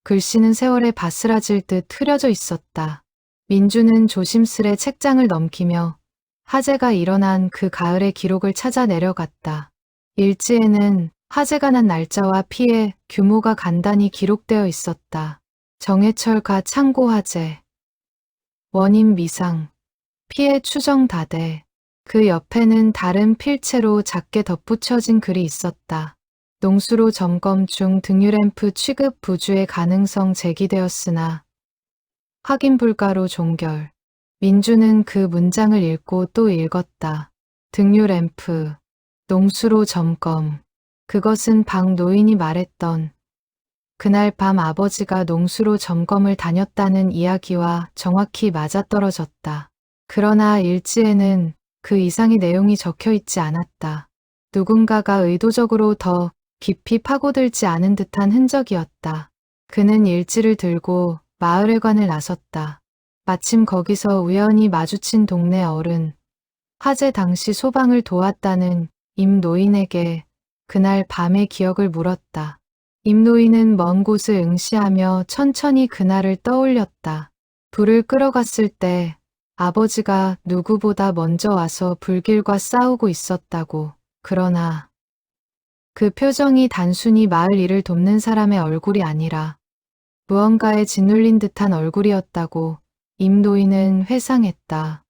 글씨는 세월에 바스라질 듯 흐려져 있었다. 민주는 조심스레 책장을 넘기며 화재가 일어난 그 가을의 기록을 찾아 내려갔다. 일지에는 화재가 난 날짜와 피해 규모가 간단히 기록되어 있었다. 정해철 가 창고 화재, 원인 미상, 피해 추정 다대. 그 옆에는 다른 필체로 작게 덧붙여진 글이 있었다. 농수로 점검 중 등유램프 취급 부주의 가능성 제기되었으나 확인 불가로 종결. 민주는 그 문장을 읽고 또 읽었다. 등유램프, 농수로 점검. 그것은 박 노인이 말했던 그날 밤 아버지가 농수로 점검을 다녔다는 이야기와 정확히 맞아떨어졌다. 그러나 일지에는 그 이상의 내용이 적혀 있지 않았다. 누군가가 의도적으로 더 깊이 파고들지 않은 듯한 흔적이었다. 그는 일지를 들고 마을회관을 나섰다. 마침 거기서 우연히 마주친 동네 어른, 화재 당시 소방을 도왔다는 임 노인에게 그날 밤의 기억을 물었다. 임 노인은 먼 곳을 응시하며 천천히 그날을 떠올렸다. 불을 끌어갔을 때 아버지가 누구보다 먼저 와서 불길과 싸우고 있었다고. 그러나 그 표정이 단순히 마을 일을 돕는 사람의 얼굴이 아니라 무언가에 짓눌린 듯한 얼굴이었다고 임 노인은 회상했다.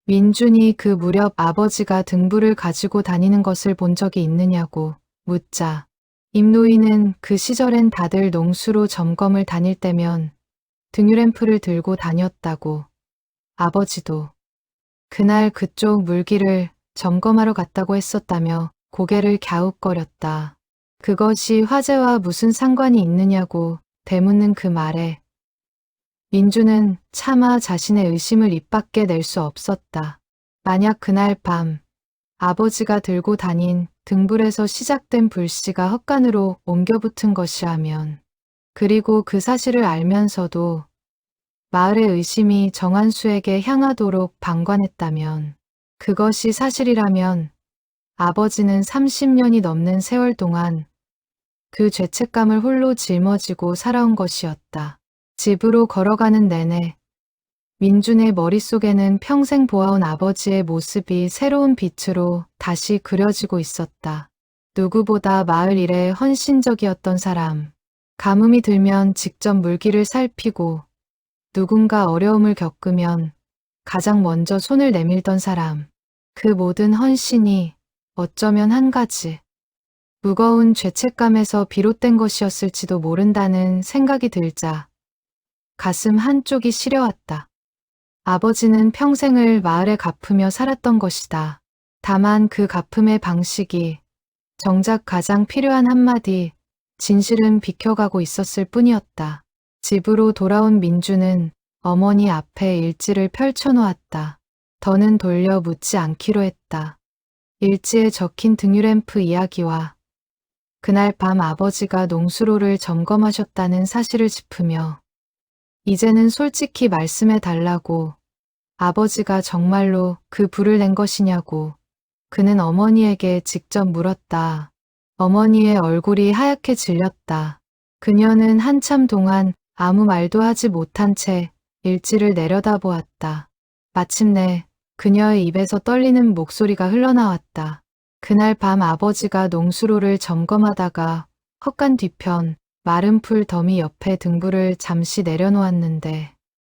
민준이 그 무렵 아버지가 등불을 가지고 다니는 것을 본 적이 있느냐고 묻자 임 노인은 그 시절엔 다들 농수로 점검을 다닐 때면 등유램프를 들고 다녔다고. 아버지도 그날 그쪽 물길을 점검하러 갔다고 했었다며 고개를 갸웃거렸다. 그것이 화재와 무슨 상관이 있느냐고 되묻는 그 말에 민주는 차마 자신의 의심을 입 밖에 낼 수 없었다. 만약 그날 밤 아버지가 들고 다닌 등불에서 시작된 불씨가 헛간으로 옮겨 붙은 것이라면, 그리고 그 사실을 알면서도 마을의 의심이 정한수에게 향하도록 방관했다면, 그것이 사실이라면 아버지는 30년이 넘는 세월 동안 그 죄책감을 홀로 짊어지고 살아온 것이었다. 집으로 걸어가는 내내 민준의 머릿속에는 평생 보아온 아버지의 모습이 새로운 빛으로 다시 그려지고 있었다. 누구보다 마을 일에 헌신적이었던 사람. 가뭄이 들면 직접 물길을 살피고 누군가 어려움을 겪으면 가장 먼저 손을 내밀던 사람. 그 모든 헌신이 어쩌면 한 가지 무거운 죄책감에서 비롯된 것이었을지도 모른다는 생각이 들자 가슴 한쪽이 시려왔다. 아버지는 평생을 마을에 갚으며 살았던 것이다. 다만 그 갚음의 방식이 정작 가장 필요한 한마디 진실은 비켜가고 있었을 뿐이었다. 집으로 돌아온 민주는 어머니 앞에 일지를 펼쳐놓았다. 더는 돌려 묻지 않기로 했다. 일지에 적힌 등유램프 이야기와 그날 밤 아버지가 농수로를 점검하셨다는 사실을 짚으며 이제는 솔직히 말씀해 달라고 아버지가 정말로 그 불을 낸 것이냐고 그는 어머니에게 직접 물었다. 어머니의 얼굴이 하얗게 질렸다. 그녀는 한참 동안 아무 말도 하지 못한 채 일지를 내려다보았다. 마침내 그녀의 입에서 떨리는 목소리가 흘러나왔다. 그날 밤 아버지가 농수로를 점검하다가 헛간 뒤편 마른 풀 더미 옆에 등불을 잠시 내려놓았는데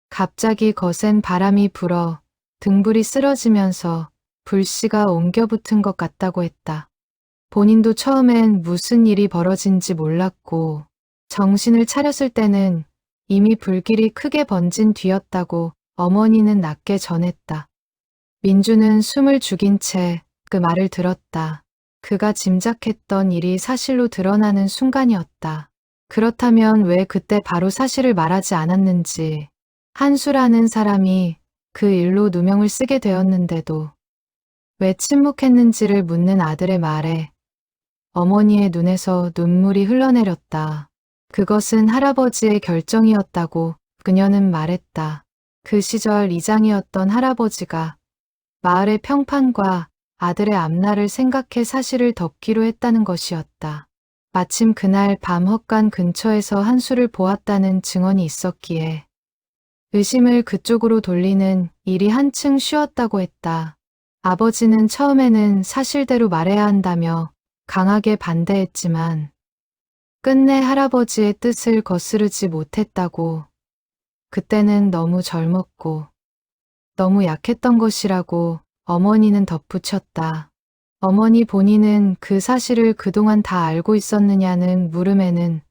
갑자기 거센 바람이 불어 등불이 쓰러지면서 불씨가 옮겨 붙은 것 같다고 했다. 본인도 처음엔 무슨 일이 벌어진지 몰랐고 정신을 차렸을 때는 이미 불길이 크게 번진 뒤였다고 어머니는 낮게 전했다. 민주는 숨을 죽인 채 그 말을 들었다. 그가 짐작했던 일이 사실로 드러나는 순간이었다. 그렇다면 왜 그때 바로 사실을 말하지 않았는지, 한수라는 사람이 그 일로 누명을 쓰게 되었는데도 왜 침묵했는지를 묻는 아들의 말에 어머니의 눈에서 눈물이 흘러내렸다. 그것은 할아버지의 결정이었다고 그녀는 말했다. 그 시절 이장이었던 할아버지가 마을의 평판과 아들의 앞날을 생각해 사실을 덮기로 했다는 것이었다. 마침 그날 밤 헛간 근처에서 한수를 보았다는 증언이 있었기에 의심을 그쪽으로 돌리는 일이 한층 쉬웠다고 했다. 아버지는 처음에는 사실대로 말해야 한다며 강하게 반대했지만 끝내 할아버지의 뜻을 거스르지 못했다고. 그때는 너무 젊었고 너무 약했던 것이라고 어머니는 덧붙였다. 어머니 본인은 그 사실을 그동안 다 알고 있었느냐는 물음에는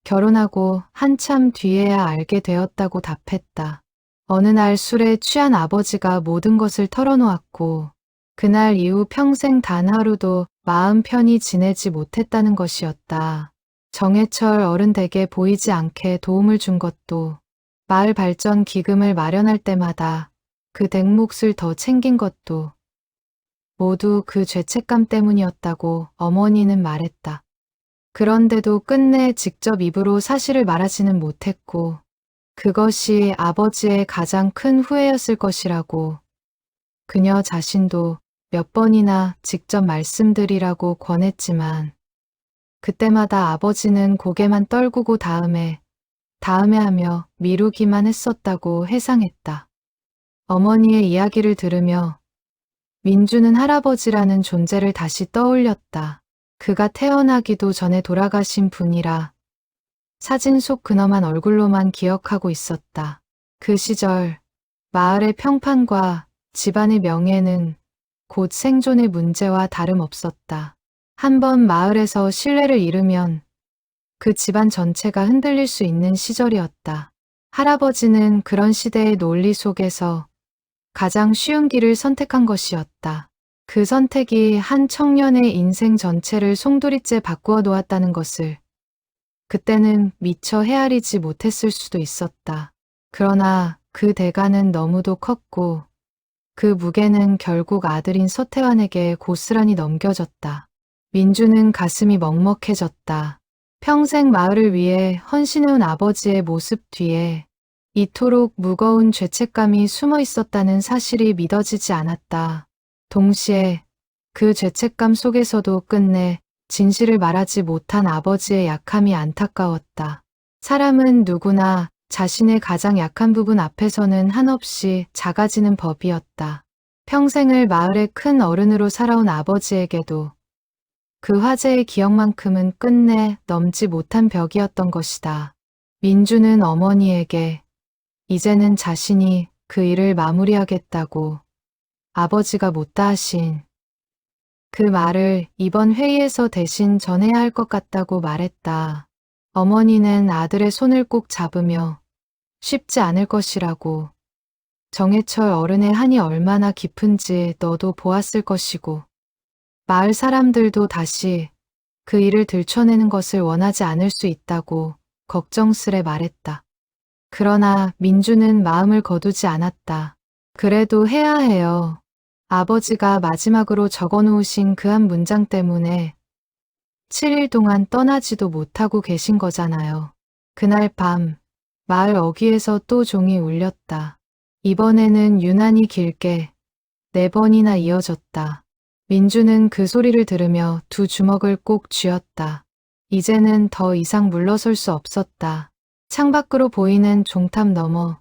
결혼하고 한참 뒤에야 알게 되었다고 답했다. 어느 날 술에 취한 아버지가 모든 것을 털어놓았고 그날 이후 평생 단 하루도 마음 편히 지내지 못했다는 것이었다. 정해철 어른 댁에 보이지 않게 도움을 준 것도 마을 발전 기금을 마련할 때마다 그 댁 몫을 더 챙긴 것도 모두 그 죄책감 때문이었다고 어머니는 말했다. 그런데도 끝내 직접 입으로 사실을 말하지는 못했고 그것이 아버지의 가장 큰 후회였을 것이라고 그녀 자신도 몇 번이나 직접 말씀드리라고 권했지만 그때마다 아버지는 고개만 떨구고 다음에 하며 미루기만 했었다고 해상했다. 어머니의 이야기를 들으며 민주는 할아버지라는 존재를 다시 떠올렸다. 그가 태어나기도 전에 돌아가신 분이라 사진 속 근엄한 얼굴로만 기억하고 있었다. 그 시절 마을의 평판과 집안의 명예는 곧 생존의 문제와 다름없었다. 한번 마을에서 신뢰를 잃으면 그 집안 전체가 흔들릴 수 있는 시절이었다. 할아버지는 그런 시대의 논리 속에서 가장 쉬운 길을 선택한 것이었다. 그 선택이 한 청년의 인생 전체를 송두리째 바꾸어 놓았다는 것을 그때는 미처 헤아리지 못했을 수도 있었다. 그러나 그 대가는 너무도 컸고 그 무게는 결국 아들인 서태환에게 고스란히 넘겨졌다. 민주는 가슴이 먹먹해졌다. 평생 마을을 위해 헌신해온 아버지의 모습 뒤에 이토록 무거운 죄책감이 숨어 있었다는 사실이 믿어지지 않았다. 동시에 그 죄책감 속에서도 끝내 진실을 말하지 못한 아버지의 약함이 안타까웠다. 사람은 누구나 자신의 가장 약한 부분 앞에서는 한없이 작아지는 법이었다. 평생을 마을의 큰 어른으로 살아온 아버지에게도 그 화제의 기억만큼은 끝내 넘지 못한 벽이었던 것이다. 민주는 어머니에게 이제는 자신이 그 일을 마무리하겠다고 아버지가 못다 하신 그 말을 이번 회의에서 대신 전해야 할 것 같다고 말했다. 어머니는 아들의 손을 꼭 잡으며 쉽지 않을 것이라고, 정해철 어른의 한이 얼마나 깊은지 너도 보았을 것이고, 마을 사람들도 다시 그 일을 들춰내는 것을 원하지 않을 수 있다고 걱정스레 말했다. 그러나 민주는 마음을 거두지 않았다. 그래도 해야 해요. 아버지가 마지막으로 적어놓으신 그 한 문장 때문에 7일 동안 떠나지도 못하고 계신 거잖아요. 그날 밤 마을 어귀에서 또 종이 울렸다. 이번에는 유난히 길게 4번이나 이어졌다. 민주는 그 소리를 들으며 두 주먹을 꼭 쥐었다. 이제는 더 이상 물러설 수 없었다. 창밖으로 보이는 종탑 너머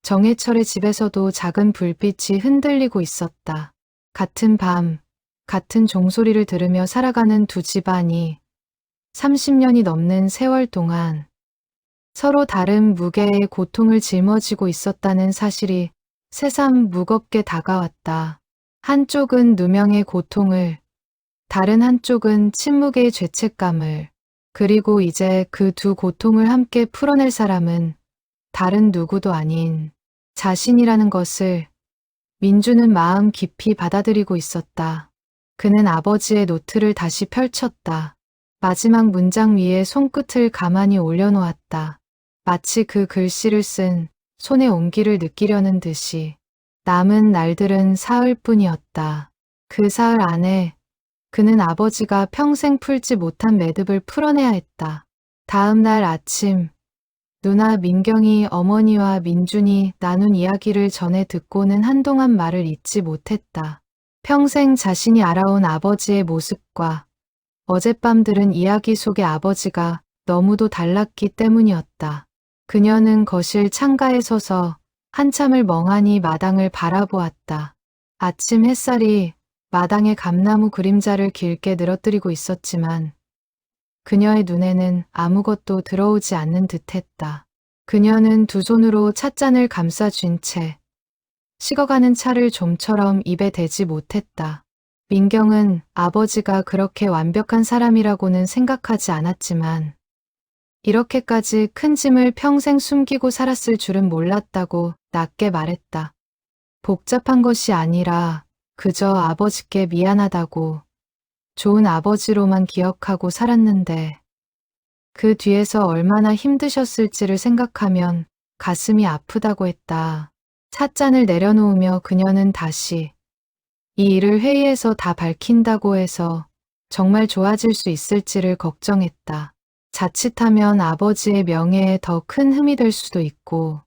정해철의 집에서도 작은 불빛이 흔들리고 있었다. 같은 밤, 같은 종소리를 들으며 살아가는 두 집안이 30년이 넘는 세월 동안 서로 다른 무게의 고통을 짊어지고 있었다는 사실이 새삼 무겁게 다가왔다. 한쪽은 누명의 고통을, 다른 한쪽은 침묵의 죄책감을, 그리고 이제 그 두 고통을 함께 풀어낼 사람은 다른 누구도 아닌 자신이라는 것을 민주는 마음 깊이 받아들이고 있었다. 그는 아버지의 노트를 다시 펼쳤다. 마지막 문장 위에 손끝을 가만히 올려놓았다. 마치 그 글씨를 쓴 손의 온기를 느끼려는 듯이. 남은 날들은 사흘뿐이었다. 그 사흘 안에 그는 아버지가 평생 풀지 못한 매듭을 풀어내야 했다. 다음 날 아침, 누나 민경이 어머니와 민준이 나눈 이야기를 전해 듣고는 한동안 말을 잇지 못했다. 평생 자신이 알아온 아버지의 모습과 어젯밤 들은 이야기 속의 아버지가 너무도 달랐기 때문이었다. 그녀는 거실 창가에 서서 한참을 멍하니 마당을 바라보았다. 아침 햇살이 마당의 감나무 그림자를 길게 늘어뜨리고 있었지만 그녀의 눈에는 아무것도 들어오지 않는 듯했다. 그녀는 두 손으로 찻잔을 감싸쥔 채 식어가는 차를 좀처럼 입에 대지 못했다. 민경은 아버지가 그렇게 완벽한 사람이라고는 생각하지 않았지만 이렇게까지 큰 짐을 평생 숨기고 살았을 줄은 몰랐다고 낮게 말했다. 복잡한 것이 아니라 그저 아버지께 미안하다고, 좋은 아버지로만 기억하고 살았는데 그 뒤에서 얼마나 힘드셨을지를 생각하면 가슴이 아프다고 했다. 찻잔을 내려놓으며 그녀는 다시 이 일을 회의에서 다 밝힌다고 해서 정말 좋아질 수 있을지를 걱정했다. 자칫하면 아버지의 명예에 더 큰 흠이 될 수도 있고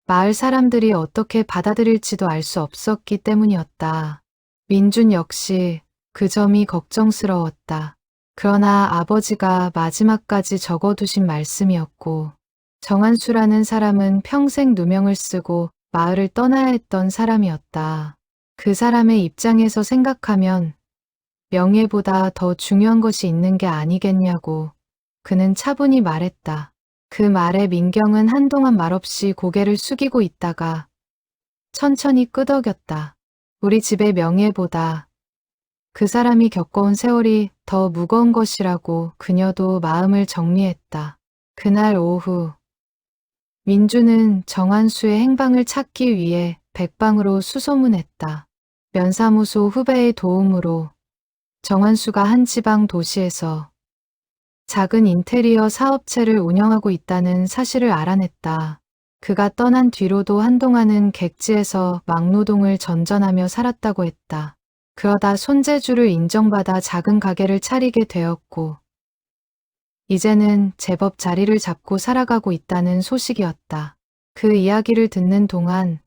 마을 사람들이 어떻게 받아들일지도 알 수 없었기 때문이었다. 민준 역시 그 점이 걱정스러웠다. 그러나 아버지가 마지막까지 적어두신 말씀이었고 정한수라는 사람은 평생 누명을 쓰고 마을을 떠나야 했던 사람이었다. 그 사람의 입장에서 생각하면 명예보다 더 중요한 것이 있는 게 아니겠냐고 그는 차분히 말했다. 그 말에 민경은 한동안 말없이 고개를 숙이고 있다가 천천히 끄덕였다. 우리 집의 명예보다 그 사람이 겪어온 세월이 더 무거운 것이라고 그녀도 마음을 정리했다. 그날 오후 민주는 정한수의 행방을 찾기 위해 백방으로 수소문했다. 면사무소 후배의 도움으로 정한수가 한 지방 도시에서 작은 인테리어 사업체를 운영하고 있다는 사실을 알아냈다. 그가 떠난 뒤로도 한동안은 객지에서 막노동을 전전하며 살았다고 했다. 그러다 손재주를 인정받아 작은 가게를 차리게 되었고 이제는 제법 자리를 잡고 살아가고 있다는 소식이었다. 그 이야기를 듣는 동안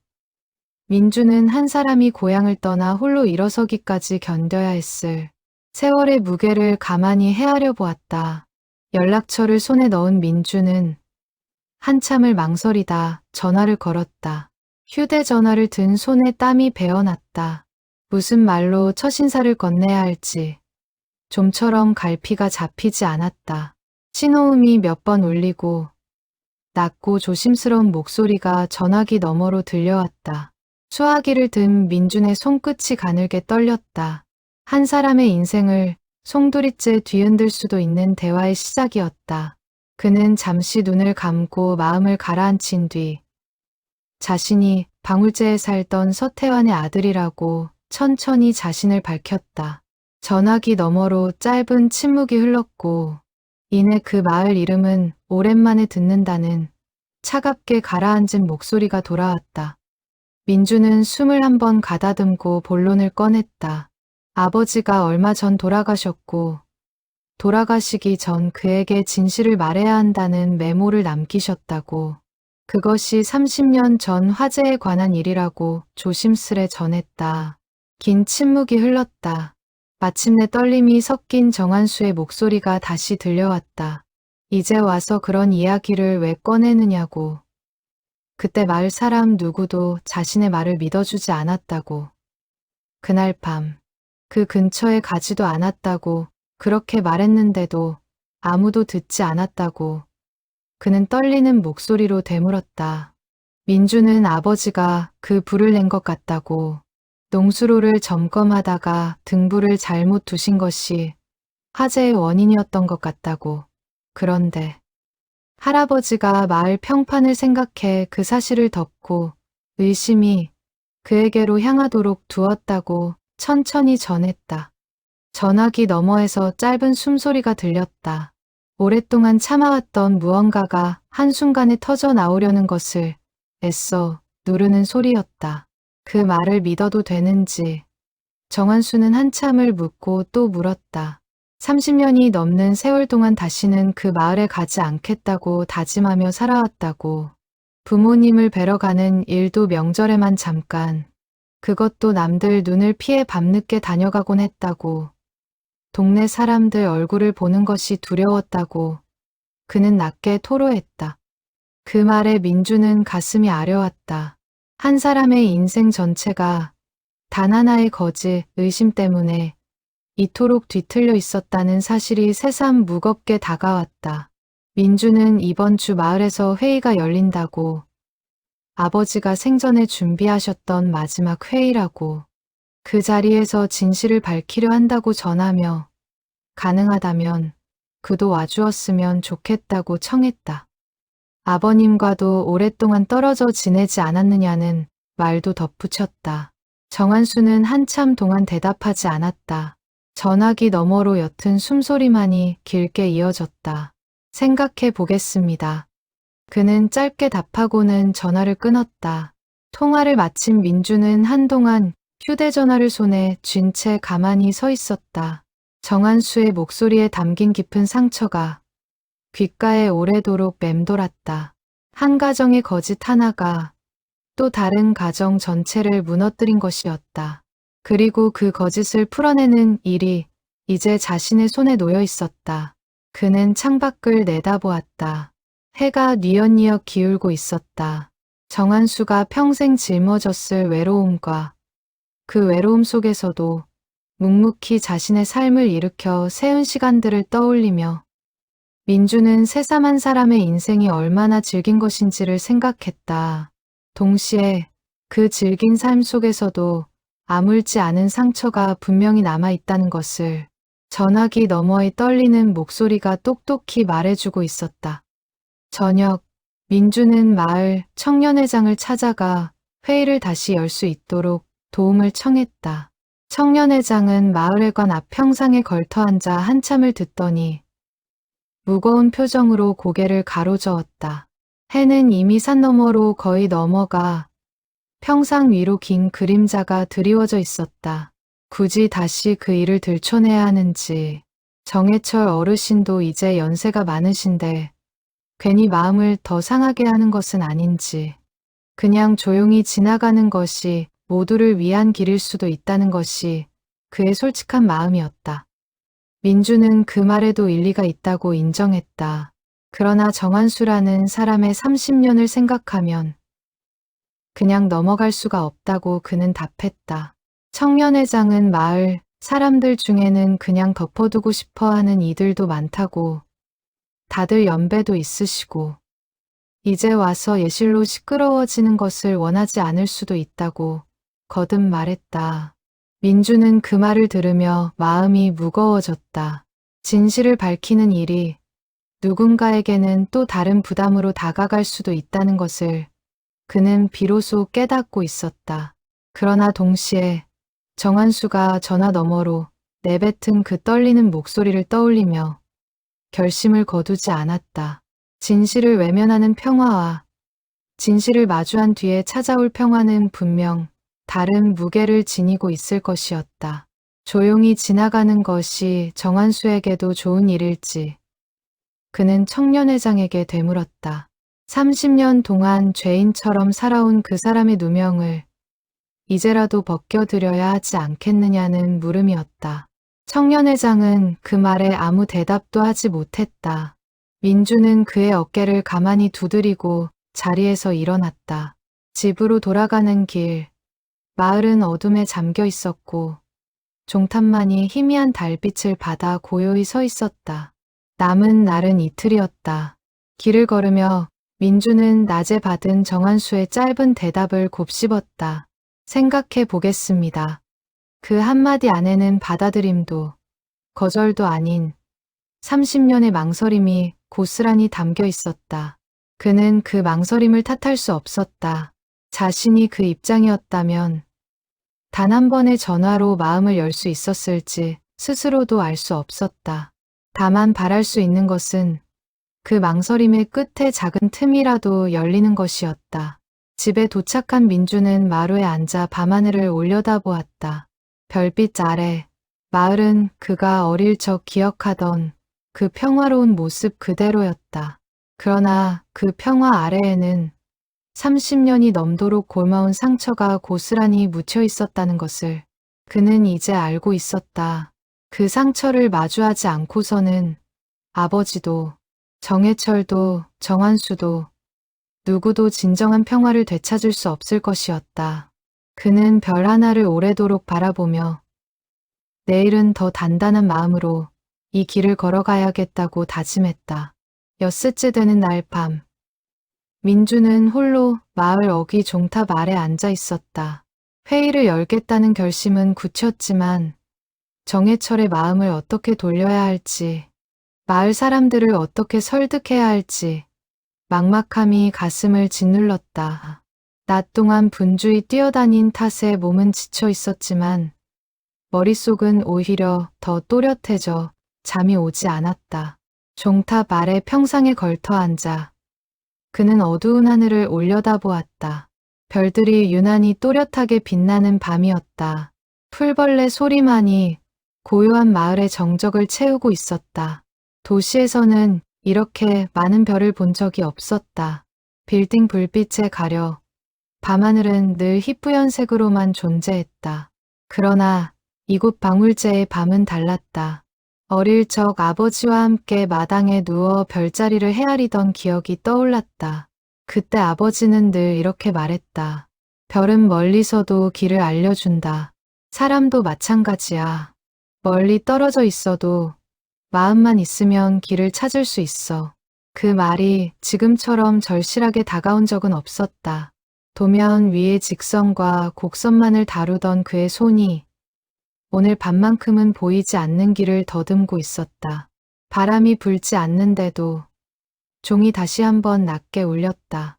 민주는 한 사람이 고향을 떠나 홀로 일어서기까지 견뎌야 했을 세월의 무게를 가만히 헤아려 보았다. 연락처를 손에 넣은 민주는 한참을 망설이다 전화를 걸었다. 휴대전화를 든 손에 땀이 배어났다. 무슨 말로 첫 인사를 건네야 할지 좀처럼 갈피가 잡히지 않았다. 신호음이 몇 번 울리고 낮고 조심스러운 목소리가 전화기 너머로 들려왔다. 수화기를 든 민준의 손끝이 가늘게 떨렸다. 한 사람의 인생을 송두리째 뒤흔들 수도 있는 대화의 시작이었다. 그는 잠시 눈을 감고 마음을 가라앉힌 뒤 자신이 방울제에 살던 서태환의 아들이라고 천천히 자신을 밝혔다. 전화기 너머로 짧은 침묵이 흘렀고 이내 그 마을 이름은 오랜만에 듣는다는 차갑게 가라앉은 목소리가 돌아왔다. 민주는 숨을 한번 가다듬고 본론을 꺼냈다. 아버지가 얼마 전 돌아가셨고 돌아가시기 전 그에게 진실을 말해야 한다는 메모를 남기셨다고. 그것이 30년 전 화재에 관한 일이라고 조심스레 전했다. 긴 침묵이 흘렀다. 마침내 떨림이 섞인 정한수의 목소리가 다시 들려왔다. 이제 와서 그런 이야기를 왜 꺼내느냐고. 그때 마을 사람 누구도 자신의 말을 믿어주지 않았다고. 그날 밤 그 근처에 가지도 않았다고 그렇게 말했는데도 아무도 듣지 않았다고. 그는 떨리는 목소리로 되물었다. 민주는 아버지가 그 불을 낸 것 같다고. 농수로를 점검하다가 등불을 잘못 두신 것이 화재의 원인이었던 것 같다고. 그런데 할아버지가 마을 평판을 생각해 그 사실을 덮고 의심이 그에게로 향하도록 두었다고 천천히 전했다. 전화기 너머에서 짧은 숨소리가 들렸다. 오랫동안 참아왔던 무언가가 한순간에 터져 나오려는 것을 애써 누르는 소리였다. 그 말을 믿어도 되는지 정한수는 한참을 묻고 또 물었다. 30년이 넘는 세월 동안 다시는 그 마을에 가지 않겠다고 다짐하며 살아왔다고. 부모님을 뵈러 가는 일도 명절에만 잠깐. 그것도 남들 눈을 피해 밤늦게 다녀가곤 했다고. 동네 사람들 얼굴을 보는 것이 두려웠다고. 그는 낮게 토로했다. 그 말에 민주는 가슴이 아려왔다. 한 사람의 인생 전체가 단 하나의 거짓, 의심 때문에 이토록 뒤틀려 있었다는 사실이 새삼 무겁게 다가왔다. 민주는 이번 주 마을에서 회의가 열린다고. 아버지가 생전에 준비하셨던 마지막 회의라고. 그 자리에서 진실을 밝히려 한다고 전하며 가능하다면 그도 와주었으면 좋겠다고 청했다. 아버님과도 오랫동안 떨어져 지내지 않았느냐는 말도 덧붙였다. 정한수는 한참 동안 대답하지 않았다. 전화기 너머로 옅은 숨소리만이 길게 이어졌다. 생각해 보겠습니다. 그는 짧게 답하고는 전화를 끊었다. 통화를 마친 민주는 한동안 휴대전화를 손에 쥔 채 가만히 서 있었다. 정한수의 목소리에 담긴 깊은 상처가 귓가에 오래도록 맴돌았다. 한 가정의 거짓 하나가 또 다른 가정 전체를 무너뜨린 것이었다. 그리고 그 거짓을 풀어내는 일이 이제 자신의 손에 놓여 있었다. 그는 창밖을 내다보았다. 해가 뉘엿뉘엿 기울고 있었다. 정한수가 평생 짊어졌을 외로움과 그 외로움 속에서도 묵묵히 자신의 삶을 일으켜 세운 시간들을 떠올리며 민주는 새삼 한 사람의 인생이 얼마나 질긴 것인지를 생각했다. 동시에 그 질긴 삶 속에서도 아물지 않은 상처가 분명히 남아있다는 것을 전화기 너머의 떨리는 목소리가 똑똑히 말해주고 있었다. 저녁, 민주는 마을 청년회장을 찾아가 회의를 다시 열 수 있도록 도움을 청했다. 청년회장은 마을회관 앞 평상에 걸터앉아 한참을 듣더니 무거운 표정으로 고개를 가로저었다. 해는 이미 산 너머로 거의 넘어가 평상 위로 긴 그림자가 드리워져 있었다. 굳이 다시 그 일을 들춰내야 하는지. 정해철 어르신도 이제 연세가 많으신데 괜히 마음을 더 상하게 하는 것은 아닌지. 그냥 조용히 지나가는 것이 모두를 위한 길일 수도 있다는 것이 그의 솔직한 마음이었다. 민주는 그 말에도 일리가 있다고 인정했다. 그러나 정한수라는 사람의 30년을 생각하면 그냥 넘어갈 수가 없다고 그는 답했다. 청년회장은 마을 사람들 중에는 그냥 덮어두고 싶어 하는 이들도 많다고, 다들 연배도 있으시고 이제 와서 예실로 시끄러워지는 것을 원하지 않을 수도 있다고 거듭 말했다. 민주는 그 말을 들으며 마음이 무거워졌다. 진실을 밝히는 일이 누군가에게는 또 다른 부담으로 다가갈 수도 있다는 것을 그는 비로소 깨닫고 있었다. 그러나 동시에 정한수가 전화 너머로 내뱉은 그 떨리는 목소리를 떠올리며 결심을 거두지 않았다. 진실을 외면하는 평화와 진실을 마주한 뒤에 찾아올 평화는 분명 다른 무게를 지니고 있을 것이었다. 조용히 지나가는 것이 정한수에게도 좋은 일일지 그는 청년회장에게 되물었다. 30년 동안 죄인처럼 살아온 그 사람의 누명을 이제라도 벗겨드려야 하지 않겠느냐는 물음이었다. 청년회장은 그 말에 아무 대답도 하지 못했다. 민주는 그의 어깨를 가만히 두드리고 자리에서 일어났다. 집으로 돌아가는 길, 마을은 어둠에 잠겨 있었고 종탑만이 희미한 달빛을 받아 고요히 서 있었다. 남은 날은 이틀이었다. 길을 걸으며 민주는 낮에 받은 정한수의 짧은 대답을 곱씹었다. 생각해 보겠습니다. 그 한마디 안에는 받아들임도 거절도 아닌 30년의 망설임이 고스란히 담겨 있었다. 그는 그 망설임을 탓할 수 없었다. 자신이 그 입장이었다면 단 한 번의 전화로 마음을 열 수 있었을지 스스로도 알 수 없었다. 다만 바랄 수 있는 것은 그 망설임의 끝에 작은 틈이라도 열리는 것이었다. 집에 도착한 민주는 마루에 앉아 밤하늘을 올려다보았다. 별빛 아래 마을은 그가 어릴 적 기억하던 그 평화로운 모습 그대로였다. 그러나 그 평화 아래에는 30년이 넘도록 골마온 상처가 고스란히 묻혀 있었다는 것을 그는 이제 알고 있었다. 그 상처를 마주하지 않고서는 아버지도 정해철도 정한수도 누구도 진정한 평화를 되찾을 수 없을 것이었다. 그는 별 하나를 오래도록 바라보며 내일은 더 단단한 마음으로 이 길을 걸어가야겠다고 다짐했다. 엿새째 되는 날 밤, 민주는 홀로 마을 어귀 종탑 아래 앉아 있었다. 회의를 열겠다는 결심은 굳혔지만 정해철의 마음을 어떻게 돌려야 할지, 마을 사람들을 어떻게 설득해야 할지 막막함이 가슴을 짓눌렀다. 낮 동안 분주히 뛰어다닌 탓에 몸은 지쳐 있었지만 머릿속은 오히려 더 또렷해져 잠이 오지 않았다. 종탑 아래 평상에 걸터 앉아 그는 어두운 하늘을 올려다보았다. 별들이 유난히 또렷하게 빛나는 밤이었다. 풀벌레 소리만이 고요한 마을의 정적을 채우고 있었다. 도시에서는 이렇게 많은 별을 본 적이 없었다. 빌딩 불빛에 가려 밤하늘은 늘 희뿌연색으로만 존재했다. 그러나 이곳 방울제의 밤은 달랐다. 어릴 적 아버지와 함께 마당에 누워 별자리를 헤아리던 기억이 떠올랐다. 그때 아버지는 늘 이렇게 말했다. 별은 멀리서도 길을 알려준다. 사람도 마찬가지야. 멀리 떨어져 있어도 마음만 있으면 길을 찾을 수 있어. 그 말이 지금처럼 절실하게 다가온 적은 없었다. 도면 위의 직선과 곡선만을 다루던 그의 손이 오늘 밤만큼은 보이지 않는 길을 더듬고 있었다. 바람이 불지 않는데도 종이 다시 한번 낮게 울렸다.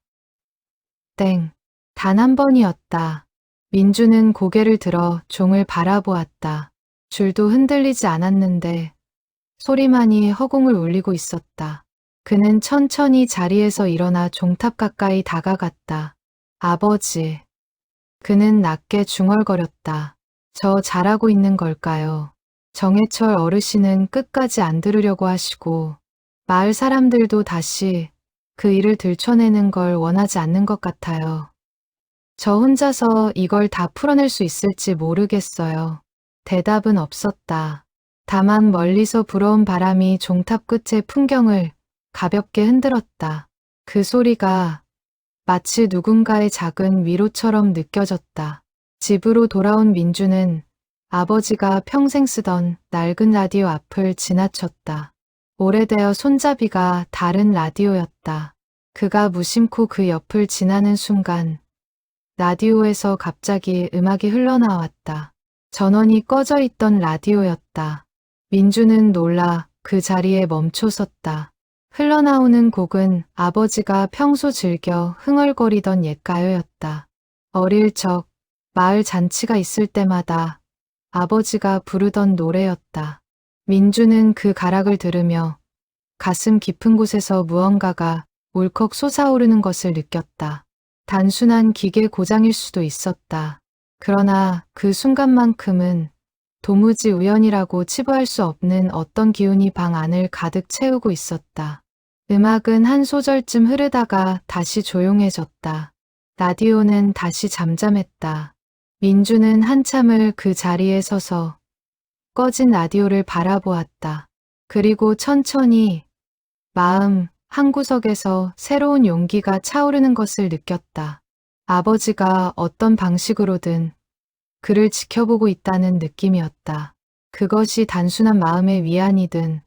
땡. 단 한 번이었다. 민주는 고개를 들어 종을 바라보았다. 줄도 흔들리지 않았는데 소리만이 허공을 울리고 있었다. 그는 천천히 자리에서 일어나 종탑 가까이 다가갔다. 아버지. 그는 낮게 중얼거렸다. 저 잘하고 있는 걸까요? 정해철 어르신은 끝까지 안 들으려고 하시고 마을 사람들도 다시 그 일을 들춰내는 걸 원하지 않는 것 같아요. 저 혼자서 이걸 다 풀어낼 수 있을지 모르겠어요. 대답은 없었다. 다만 멀리서 불어온 바람이 종탑 끝의 풍경을 가볍게 흔들었다. 그 소리가 마치 누군가의 작은 위로처럼 느껴졌다. 집으로 돌아온 민주는 아버지가 평생 쓰던 낡은 라디오 앞을 지나쳤다. 오래되어 손잡이가 다른 라디오였다. 그가 무심코 그 옆을 지나는 순간 라디오에서 갑자기 음악이 흘러나왔다. 전원이 꺼져 있던 라디오였다. 민주는 놀라 그 자리에 멈춰 섰다. 흘러나오는 곡은 아버지가 평소 즐겨 흥얼거리던 옛가요였다. 어릴 적 마을 잔치가 있을 때마다 아버지가 부르던 노래였다. 민주는 그 가락을 들으며 가슴 깊은 곳에서 무언가가 울컥 솟아오르는 것을 느꼈다. 단순한 기계 고장일 수도 있었다. 그러나 그 순간만큼은 도무지 우연이라고 치부할 수 없는 어떤 기운이 방 안을 가득 채우고 있었다. 음악은 한 소절쯤 흐르다가 다시 조용해졌다. 라디오는 다시 잠잠했다. 민주는 한참을 그 자리에 서서 꺼진 라디오를 바라보았다. 그리고 천천히 마음 한구석에서 새로운 용기가 차오르는 것을 느꼈다. 아버지가 어떤 방식으로든 그를 지켜보고 있다는 느낌이었다. 그것이 단순한 마음의 위안이든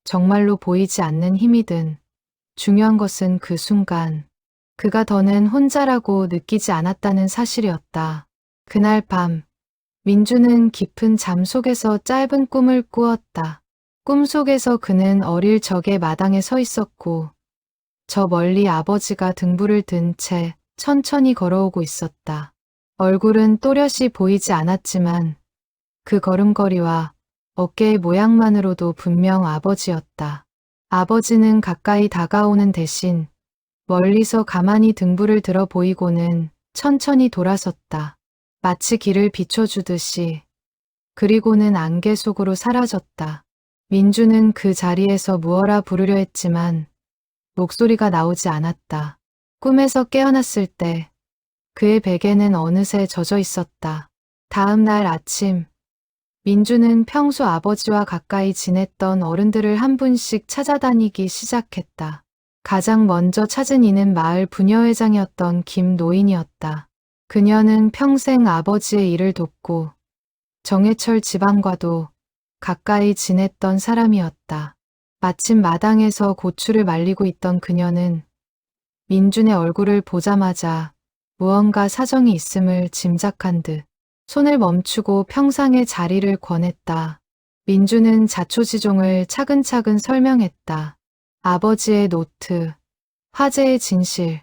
정말로 보이지 않는 힘이든 중요한 것은 그 순간 그가 더는 혼자라고 느끼지 않았다는 사실이었다. 그날 밤 민주는 깊은 잠 속에서 짧은 꿈을 꾸었다. 꿈속에서 그는 어릴 적의 마당에 서 있었고 저 멀리 아버지가 등불을 든 채 천천히 걸어오고 있었다. 얼굴은 또렷이 보이지 않았지만 그 걸음걸이와 어깨의 모양만으로도 분명 아버지였다. 아버지는 가까이 다가오는 대신 멀리서 가만히 등불을 들어 보이고는 천천히 돌아섰다. 마치 길을 비춰주듯이. 그리고는 안개 속으로 사라졌다. 민주는 그 자리에서 무어라 부르려 했지만 목소리가 나오지 않았다. 꿈에서 깨어났을 때 그의 베개는 어느새 젖어 있었다. 다음 날 아침 민주는 평소 아버지와 가까이 지냈던 어른들을 한 분씩 찾아다니기 시작했다. 가장 먼저 찾은 이는 마을 부녀회장이었던 김노인이었다. 그녀는 평생 아버지의 일을 돕고 정해철 집안과도 가까이 지냈던 사람이었다. 마침 마당에서 고추를 말리고 있던 그녀는 민준의 얼굴을 보자마자 무언가 사정이 있음을 짐작한 듯 손을 멈추고 평상의 자리를 권했다. 민주는 자초지종을 차근차근 설명했다. 아버지의 노트, 화재의 진실,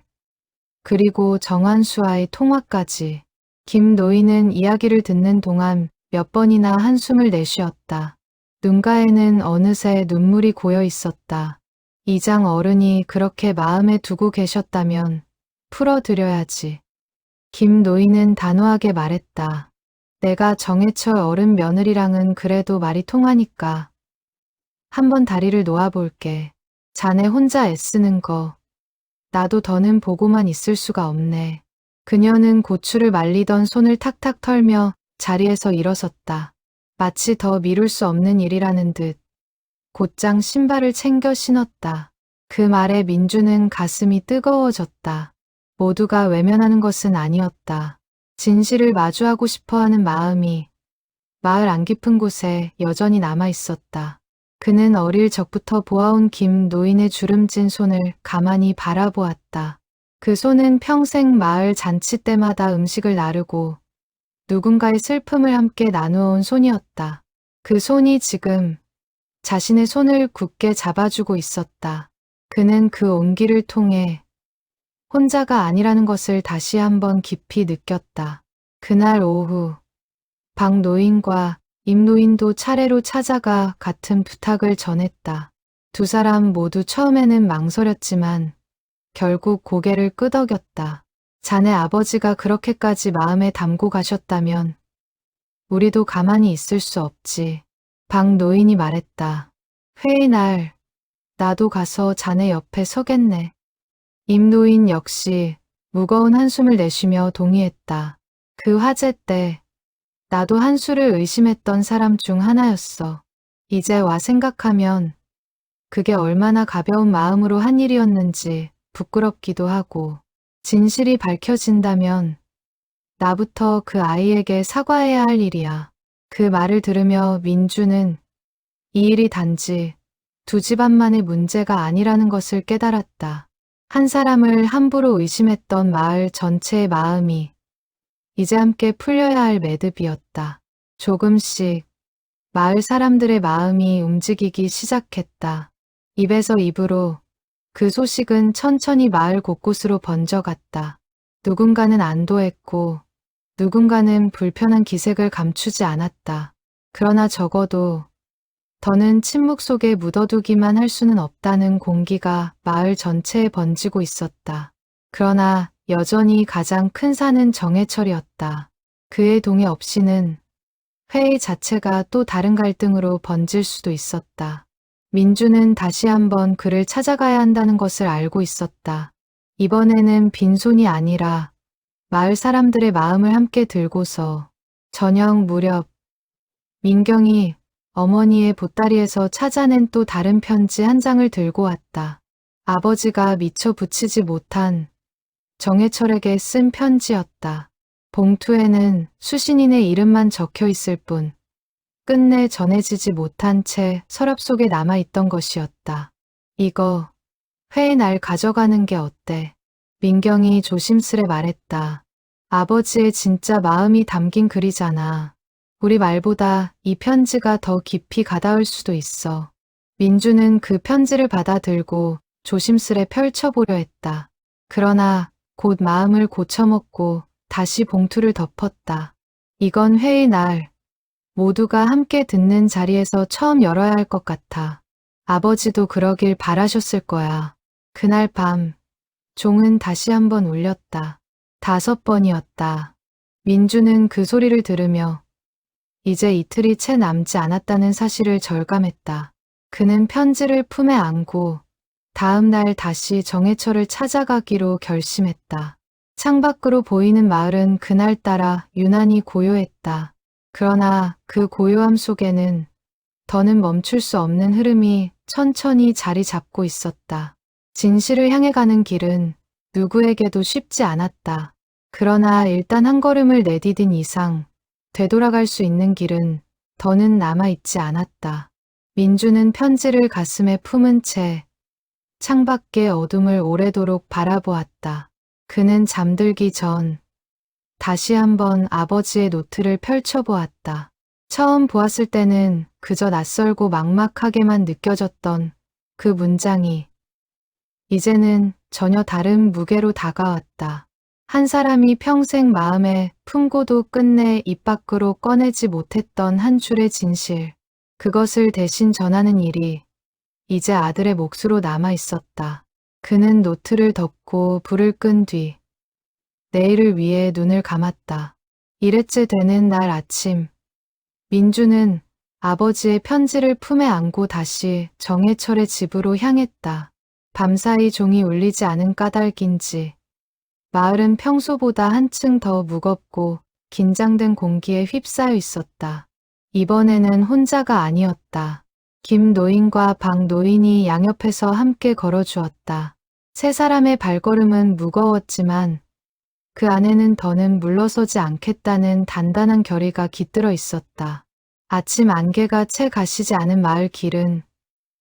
그리고 정한수와의 통화까지. 김 노인은 이야기를 듣는 동안 몇 번이나 한숨을 내쉬었다. 눈가에는 어느새 눈물이 고여 있었다. 이장 어른이 그렇게 마음에 두고 계셨다면 풀어드려야지. 김 노인은 단호하게 말했다. 내가 정해철 어른 며느리랑은 그래도 말이 통하니까 한번 다리를 놓아볼게. 자네 혼자 애쓰는 거 나도 더는 보고만 있을 수가 없네. 그녀는 고추를 말리던 손을 탁탁 털며 자리에서 일어섰다. 마치 더 미룰 수 없는 일이라는 듯 곧장 신발을 챙겨 신었다. 그 말에 민주는 가슴이 뜨거워졌다. 모두가 외면하는 것은 아니었다. 진실을 마주하고 싶어하는 마음이 마을 안 깊은 곳에 여전히 남아 있었다. 그는 어릴 적부터 보아온 김 노인의 주름진 손을 가만히 바라보았다. 그 손은 평생 마을 잔치 때마다 음식을 나르고 누군가의 슬픔을 함께 나누어온 손이었다. 그 손이 지금 자신의 손을 굳게 잡아주고 있었다. 그는 그 온기를 통해 혼자가 아니라는 것을 다시 한번 깊이 느꼈다. 그날 오후 박 노인과 임 노인도 차례로 찾아가 같은 부탁을 전했다. 두 사람 모두 처음에는 망설였지만 결국 고개를 끄덕였다. 자네 아버지가 그렇게까지 마음에 담고 가셨다면 우리도 가만히 있을 수 없지. 박 노인이 말했다. 회의 날 나도 가서 자네 옆에 서겠네. 임 노인 역시 무거운 한숨을 내쉬며 동의했다. 그 화재 때 나도 한수를 의심했던 사람 중 하나였어. 이제 와 생각하면 그게 얼마나 가벼운 마음으로 한 일이었는지 부끄럽기도 하고, 진실이 밝혀진다면 나부터 그 아이에게 사과해야 할 일이야. 그 말을 들으며 민주는 이 일이 단지 두 집안만의 문제가 아니라는 것을 깨달았다. 한 사람을 함부로 의심했던 마을 전체의 마음이 이제 함께 풀려야 할 매듭이었다. 조금씩 마을 사람들의 마음이 움직이기 시작했다. 입에서 입으로 그 소식은 천천히 마을 곳곳으로 번져갔다. 누군가는 안도했고 누군가는 불편한 기색을 감추지 않았다. 그러나 적어도 더는 침묵 속에 묻어두기만 할 수는 없다는 공기가 마을 전체에 번지고 있었다. 그러나 여전히 가장 큰 산은 정해철이었다. 그의 동의 없이는 회의 자체가 또 다른 갈등으로 번질 수도 있었다. 민주는 다시 한번 그를 찾아가야 한다는 것을 알고 있었다. 이번에는 빈손이 아니라 마을 사람들의 마음을 함께 들고서 저녁 무렵 민경이 어머니의 보따리에서 찾아낸 또 다른 편지 한 장을 들고 왔다. 아버지가 미처 붙이지 못한 정해철에게 쓴 편지였다. 봉투에는 수신인의 이름만 적혀 있을 뿐 끝내 전해지지 못한 채 서랍 속에 남아있던 것이었다. 이거 회의 날 가져가는 게 어때? 민경이 조심스레 말했다. 아버지의 진짜 마음이 담긴 글이잖아. 우리 말보다 이 편지가 더 깊이 가닿을 수도 있어. 민주는 그 편지를 받아들고 조심스레 펼쳐보려 했다. 그러나 곧 마음을 고쳐먹고 다시 봉투를 덮었다. 이건 회의 날 모두가 함께 듣는 자리에서 처음 열어야 할 것 같아. 아버지도 그러길 바라셨을 거야. 그날 밤 종은 다시 한번 울렸다. 5번이었다. 민주는 그 소리를 들으며 이제 이틀이 채 남지 않았다는 사실을 절감했다. 그는 편지를 품에 안고 다음 날 다시 정해철을 찾아가기로 결심했다. 창밖으로 보이는 마을은 그날따라 유난히 고요했다. 그러나 그 고요함 속에는 더는 멈출 수 없는 흐름이 천천히 자리 잡고 있었다. 진실을 향해 가는 길은 누구에게도 쉽지 않았다. 그러나 일단 한 걸음을 내디딘 이상 되돌아갈 수 있는 길은 더는 남아있지 않았다. 민주는 편지를 가슴에 품은 채 창밖의 어둠을 오래도록 바라보았다. 그는 잠들기 전 다시 한번 아버지의 노트를 펼쳐보았다. 처음 보았을 때는 그저 낯설고 막막하게만 느껴졌던 그 문장이 이제는 전혀 다른 무게로 다가왔다. 한 사람이 평생 마음에 품고도 끝내 입 밖으로 꺼내지 못했던 한 줄의 진실, 그것을 대신 전하는 일이 이제 아들의 몫으로 남아 있었다. 그는 노트를 덮고 불을 끈 뒤 내일을 위해 눈을 감았다. 1회째 되는 날 아침, 민주는 아버지의 편지를 품에 안고 다시 정해철의 집으로 향했다. 밤사이 종이 울리지 않은 까닭인지 마을은 평소보다 한층 더 무겁고 긴장된 공기에 휩싸여 있었다. 이번에는 혼자가 아니었다. 김 노인과 박 노인이 양옆에서 함께 걸어주었다. 세 사람의 발걸음은 무거웠지만 그 안에는 더는 물러서지 않겠다는 단단한 결의가 깃들어 있었다. 아침 안개가 채 가시지 않은 마을 길은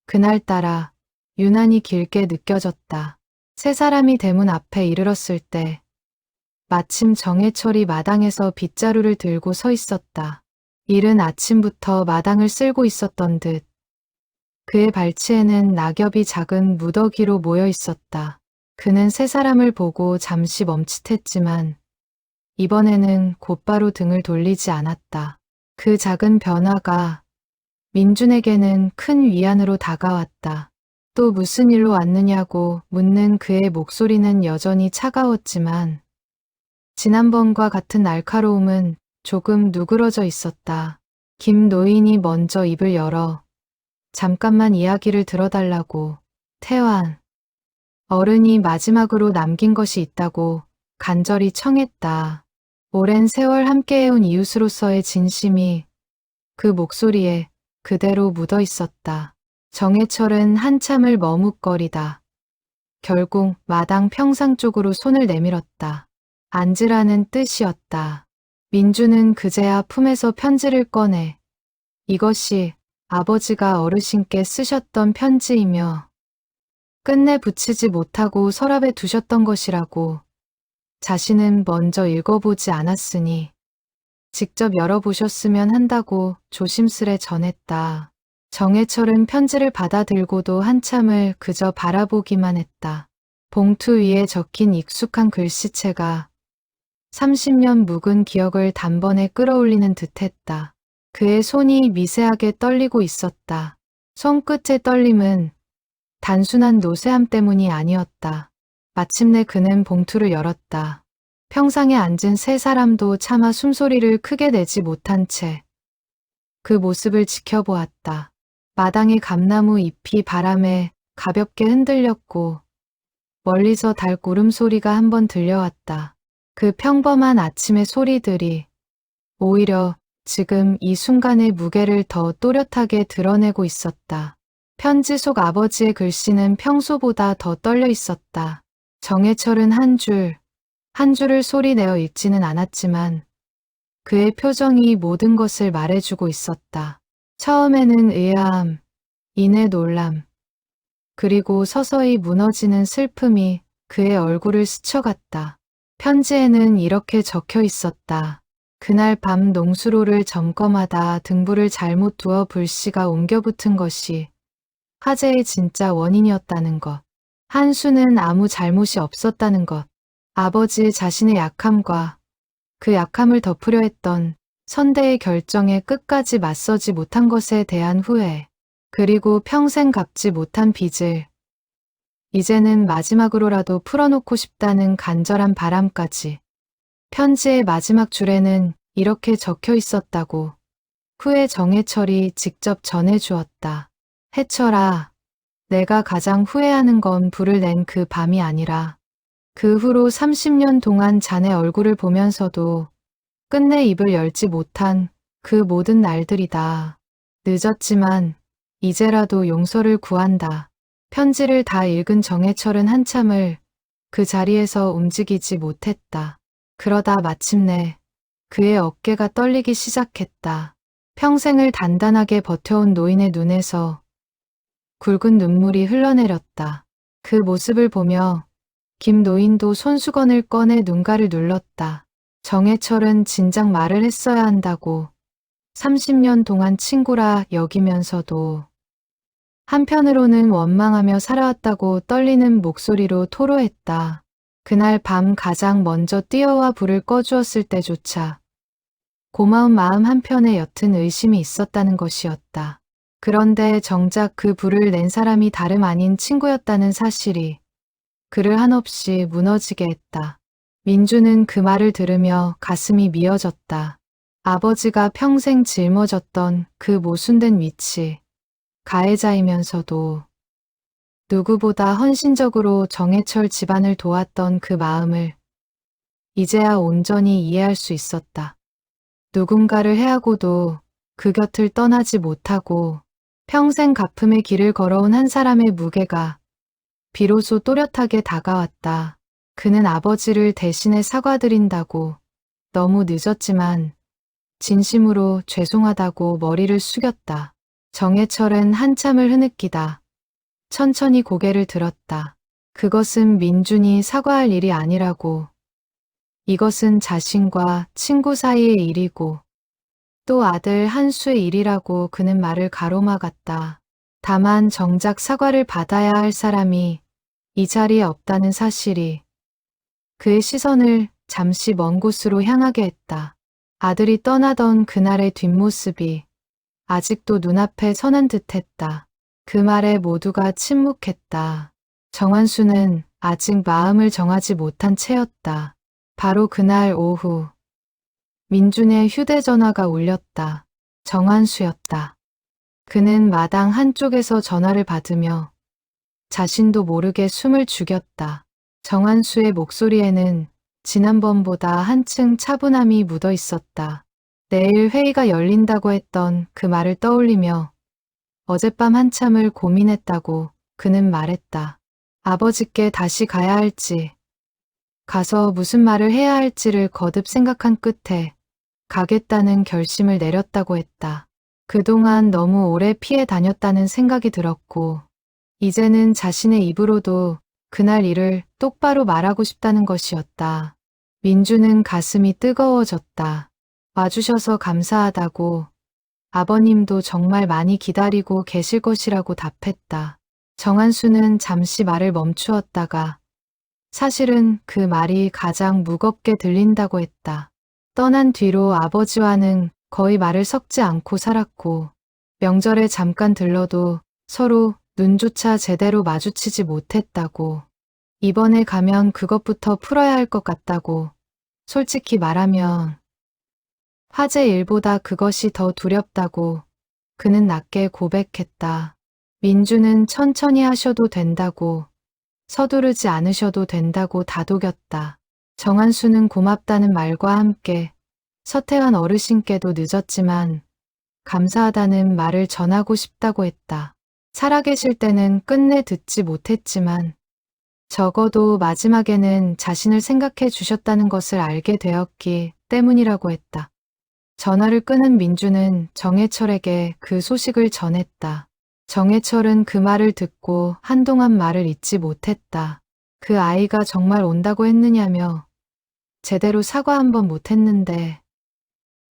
그날따라 유난히 길게 느껴졌다. 세 사람이 대문 앞에 이르렀을 때 마침 정해철이 마당에서 빗자루를 들고 서 있었다. 이른 아침부터 마당을 쓸고 있었던 듯 그의 발치에는 낙엽이 작은 무더기로 모여 있었다. 그는 세 사람을 보고 잠시 멈칫했지만 이번에는 곧바로 등을 돌리지 않았다. 그 작은 변화가 민준에게는 큰 위안으로 다가왔다. 또 무슨 일로 왔느냐고 묻는 그의 목소리는 여전히 차가웠지만 지난번과 같은 날카로움은 조금 누그러져 있었다. 김 노인이 먼저 입을 열어 잠깐만 이야기를 들어달라고 태환 어른이 마지막으로 남긴 것이 있다고 간절히 청했다. 오랜 세월 함께해온 이웃으로서의 진심이 그 목소리에 그대로 묻어 있었다. 정해철은 한참을 머뭇거리다. 결국 마당 평상 쪽으로 손을 내밀었다. 앉으라는 뜻이었다. 민주는 그제야 품에서 편지를 꺼내 이것이 아버지가 어르신께 쓰셨던 편지이며 끝내 붙이지 못하고 서랍에 두셨던 것이라고 자신은 먼저 읽어보지 않았으니 직접 열어보셨으면 한다고 조심스레 전했다. 정해철은 편지를 받아들고도 한참을 그저 바라보기만 했다. 봉투 위에 적힌 익숙한 글씨체가 30년 묵은 기억을 단번에 끌어올리는 듯했다. 그의 손이 미세하게 떨리고 있었다. 손끝의 떨림은 단순한 노쇠함 때문이 아니었다. 마침내 그는 봉투를 열었다. 평상에 앉은 세 사람도 차마 숨소리를 크게 내지 못한 채 그 모습을 지켜보았다. 마당의 감나무 잎이 바람에 가볍게 흔들렸고 멀리서 닭 울음소리가 한번 들려왔다. 그 평범한 아침의 소리들이 오히려 지금 이 순간의 무게를 더 또렷하게 드러내고 있었다. 편지 속 아버지의 글씨는 평소보다 더 떨려 있었다. 정해철은 한 줄을 소리내어 읽지는 않았지만 그의 표정이 모든 것을 말해주고 있었다. 처음에는 의아함, 이내 놀람, 그리고 서서히 무너지는 슬픔이 그의 얼굴을 스쳐갔다. 편지에는 이렇게 적혀 있었다. 그날 밤 농수로를 점검하다 등불을 잘못 두어 불씨가 옮겨 붙은 것이 화재의 진짜 원인이었다는 것. 한수는 아무 잘못이 없었다는 것. 아버지 자신의 약함과 그 약함을 덮으려 했던 선대의 결정에 끝까지 맞서지 못한 것에 대한 후회, 그리고 평생 갚지 못한 빚을 이제는 마지막으로라도 풀어놓고 싶다는 간절한 바람까지. 편지의 마지막 줄에는 이렇게 적혀 있었다고 후에 정해철이 직접 전해주었다. 해철아, 내가 가장 후회하는 건 불을 낸 그 밤이 아니라 그 후로 30년 동안 자네 얼굴을 보면서도 끝내 입을 열지 못한 그 모든 날들이다. 늦었지만 이제라도 용서를 구한다. 편지를 다 읽은 정해철은 한참을 그 자리에서 움직이지 못했다. 그러다 마침내 그의 어깨가 떨리기 시작했다. 평생을 단단하게 버텨온 노인의 눈에서 굵은 눈물이 흘러내렸다. 그 모습을 보며 김 노인도 손수건을 꺼내 눈가를 눌렀다. 정해철은 진작 말을 했어야 한다고 30년 동안 친구라 여기면서도 한편으로는 원망하며 살아왔다고 떨리는 목소리로 토로했다. 그날 밤 가장 먼저 뛰어와 불을 꺼주었을 때조차 고마운 마음 한편에 옅은 의심이 있었다는 것이었다. 그런데 정작 그 불을 낸 사람이 다름 아닌 친구였다는 사실이 그를 한없이 무너지게 했다. 민주는 그 말을 들으며 가슴이 미어졌다. 아버지가 평생 짊어졌던 그 모순된 위치, 가해자이면서도 누구보다 헌신적으로 정해철 집안을 도왔던 그 마음을 이제야 온전히 이해할 수 있었다. 누군가를 해하고도 그 곁을 떠나지 못하고 평생 갚음의 길을 걸어온 한 사람의 무게가 비로소 또렷하게 다가왔다. 그는 아버지를 대신해 사과드린다고 너무 늦었지만 진심으로 죄송하다고 머리를 숙였다. 정해철은 한참을 흐느끼다 천천히 고개를 들었다. 그것은 민준이 사과할 일이 아니라고. 이것은 자신과 친구 사이의 일이고 또 아들 한수의 일이라고 그는 말을 가로막았다. 다만 정작 사과를 받아야 할 사람이 이 자리에 없다는 사실이 그의 시선을 잠시 먼 곳으로 향하게 했다. 아들이 떠나던 그날의 뒷모습이 아직도 눈앞에 선한 듯했다. 그 말에 모두가 침묵했다. 정한수는 아직 마음을 정하지 못한 채였다. 바로 그날 오후 민준의 휴대전화가 울렸다. 정한수였다. 그는 마당 한쪽에서 전화를 받으며 자신도 모르게 숨을 죽였다. 정한수의 목소리에는 지난번보다 한층 차분함이 묻어 있었다. 내일 회의가 열린다고 했던 그 말을 떠올리며 어젯밤 한참을 고민했다고 그는 말했다. 아버지께 다시 가야 할지, 가서 무슨 말을 해야 할지를 거듭 생각한 끝에 가겠다는 결심을 내렸다고 했다. 그동안 너무 오래 피해 다녔다는 생각이 들었고, 이제는 자신의 입으로도 그날 일을 똑바로 말하고 싶다는 것이었다. 민주는 가슴이 뜨거워졌다. 와주셔서 감사하다고, 아버님도 정말 많이 기다리고 계실 것이라고 답했다. 정한수는 잠시 말을 멈추었다가 사실은 그 말이 가장 무겁게 들린다고 했다. 떠난 뒤로 아버지와는 거의 말을 섞지 않고 살았고 명절에 잠깐 들러도 서로 눈조차 제대로 마주치지 못했다고. 이번에 가면 그것부터 풀어야 할 것 같다고. 솔직히 말하면 화재 일보다 그것이 더 두렵다고 그는 낮게 고백했다. 민주는 천천히 하셔도 된다고, 서두르지 않으셔도 된다고 다독였다. 정한수는 고맙다는 말과 함께 서태환 어르신께도 늦었지만 감사하다는 말을 전하고 싶다고 했다. 살아계실 때는 끝내 듣지 못했지만 적어도 마지막에는 자신을 생각해 주셨다는 것을 알게 되었기 때문이라고 했다. 전화를 끊은 민주는 정해철에게 그 소식을 전했다. 정해철은 그 말을 듣고 한동안 말을 잇지 못했다. 그 아이가 정말 온다고 했느냐며 제대로 사과 한번 못했는데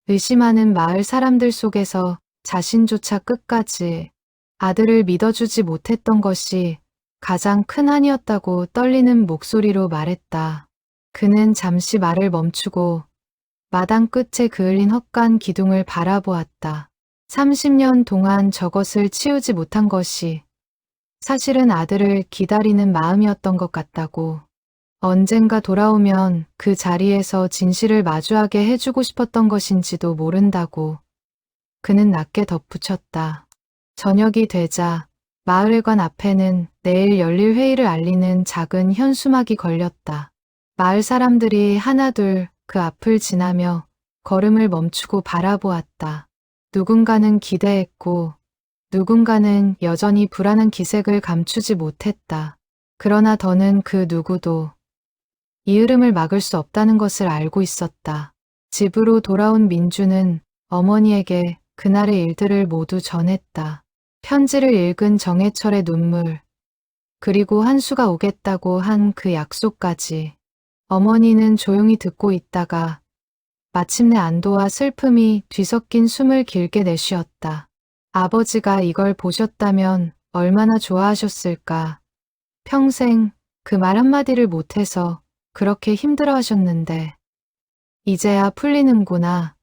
의심하는 마을 사람들 속에서 자신조차 끝까지 아들을 믿어주지 못했던 것이 가장 큰 한이었다고 떨리는 목소리로 말했다. 그는 잠시 말을 멈추고 마당 끝에 그을린 헛간 기둥을 바라보았다. 30년 동안 저것을 치우지 못한 것이 사실은 아들을 기다리는 마음이었던 것 같다고. 언젠가 돌아오면 그 자리에서 진실을 마주하게 해주고 싶었던 것인지도 모른다고. 그는 낮게 덧붙였다. 저녁이 되자 마을회관 앞에는 내일 열릴 회의를 알리는 작은 현수막이 걸렸다. 마을 사람들이 하나둘 그 앞을 지나며 걸음을 멈추고 바라보았다. 누군가는 기대했고 누군가는 여전히 불안한 기색을 감추지 못했다. 그러나 더는 그 누구도 이 흐름을 막을 수 없다는 것을 알고 있었다. 집으로 돌아온 민주는 어머니에게 그날의 일들을 모두 전했다. 편지를 읽은 정해철의 눈물, 그리고 한수가 오겠다고 한 그 약속까지. 어머니는 조용히 듣고 있다가 마침내 안도와 슬픔이 뒤섞인 숨을 길게 내쉬었다. 아버지가 이걸 보셨다면 얼마나 좋아하셨을까. 평생 그 말 한마디를 못해서 그렇게 힘들어하셨는데 이제야 풀리는구나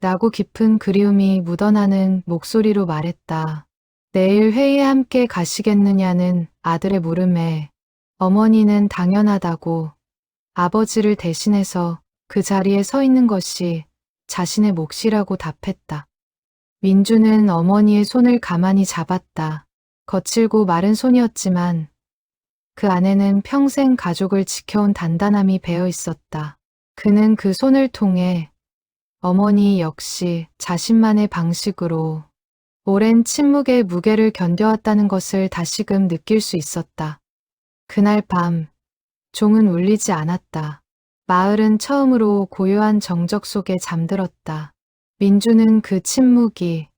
라고 깊은 그리움이 묻어나는 목소리로 말했다. 내일 회의에 함께 가시겠느냐는 아들의 물음에 어머니는 당연하다고 아버지를 대신해서 그 자리에 서 있는 것이 자신의 몫이라고 답했다. 민주는 어머니의 손을 가만히 잡았다. 거칠고 마른 손이었지만 그 안에는 평생 가족을 지켜온 단단함이 배어 있었다. 그는 그 손을 통해 어머니 역시 자신만의 방식으로 오랜 침묵의 무게를 견뎌왔다는 것을 다시금 느낄 수 있었다. 그날 밤 종은 울리지 않았다. 마을은 처음으로 고요한 정적 속에 잠들었다. 민주는 그 침묵이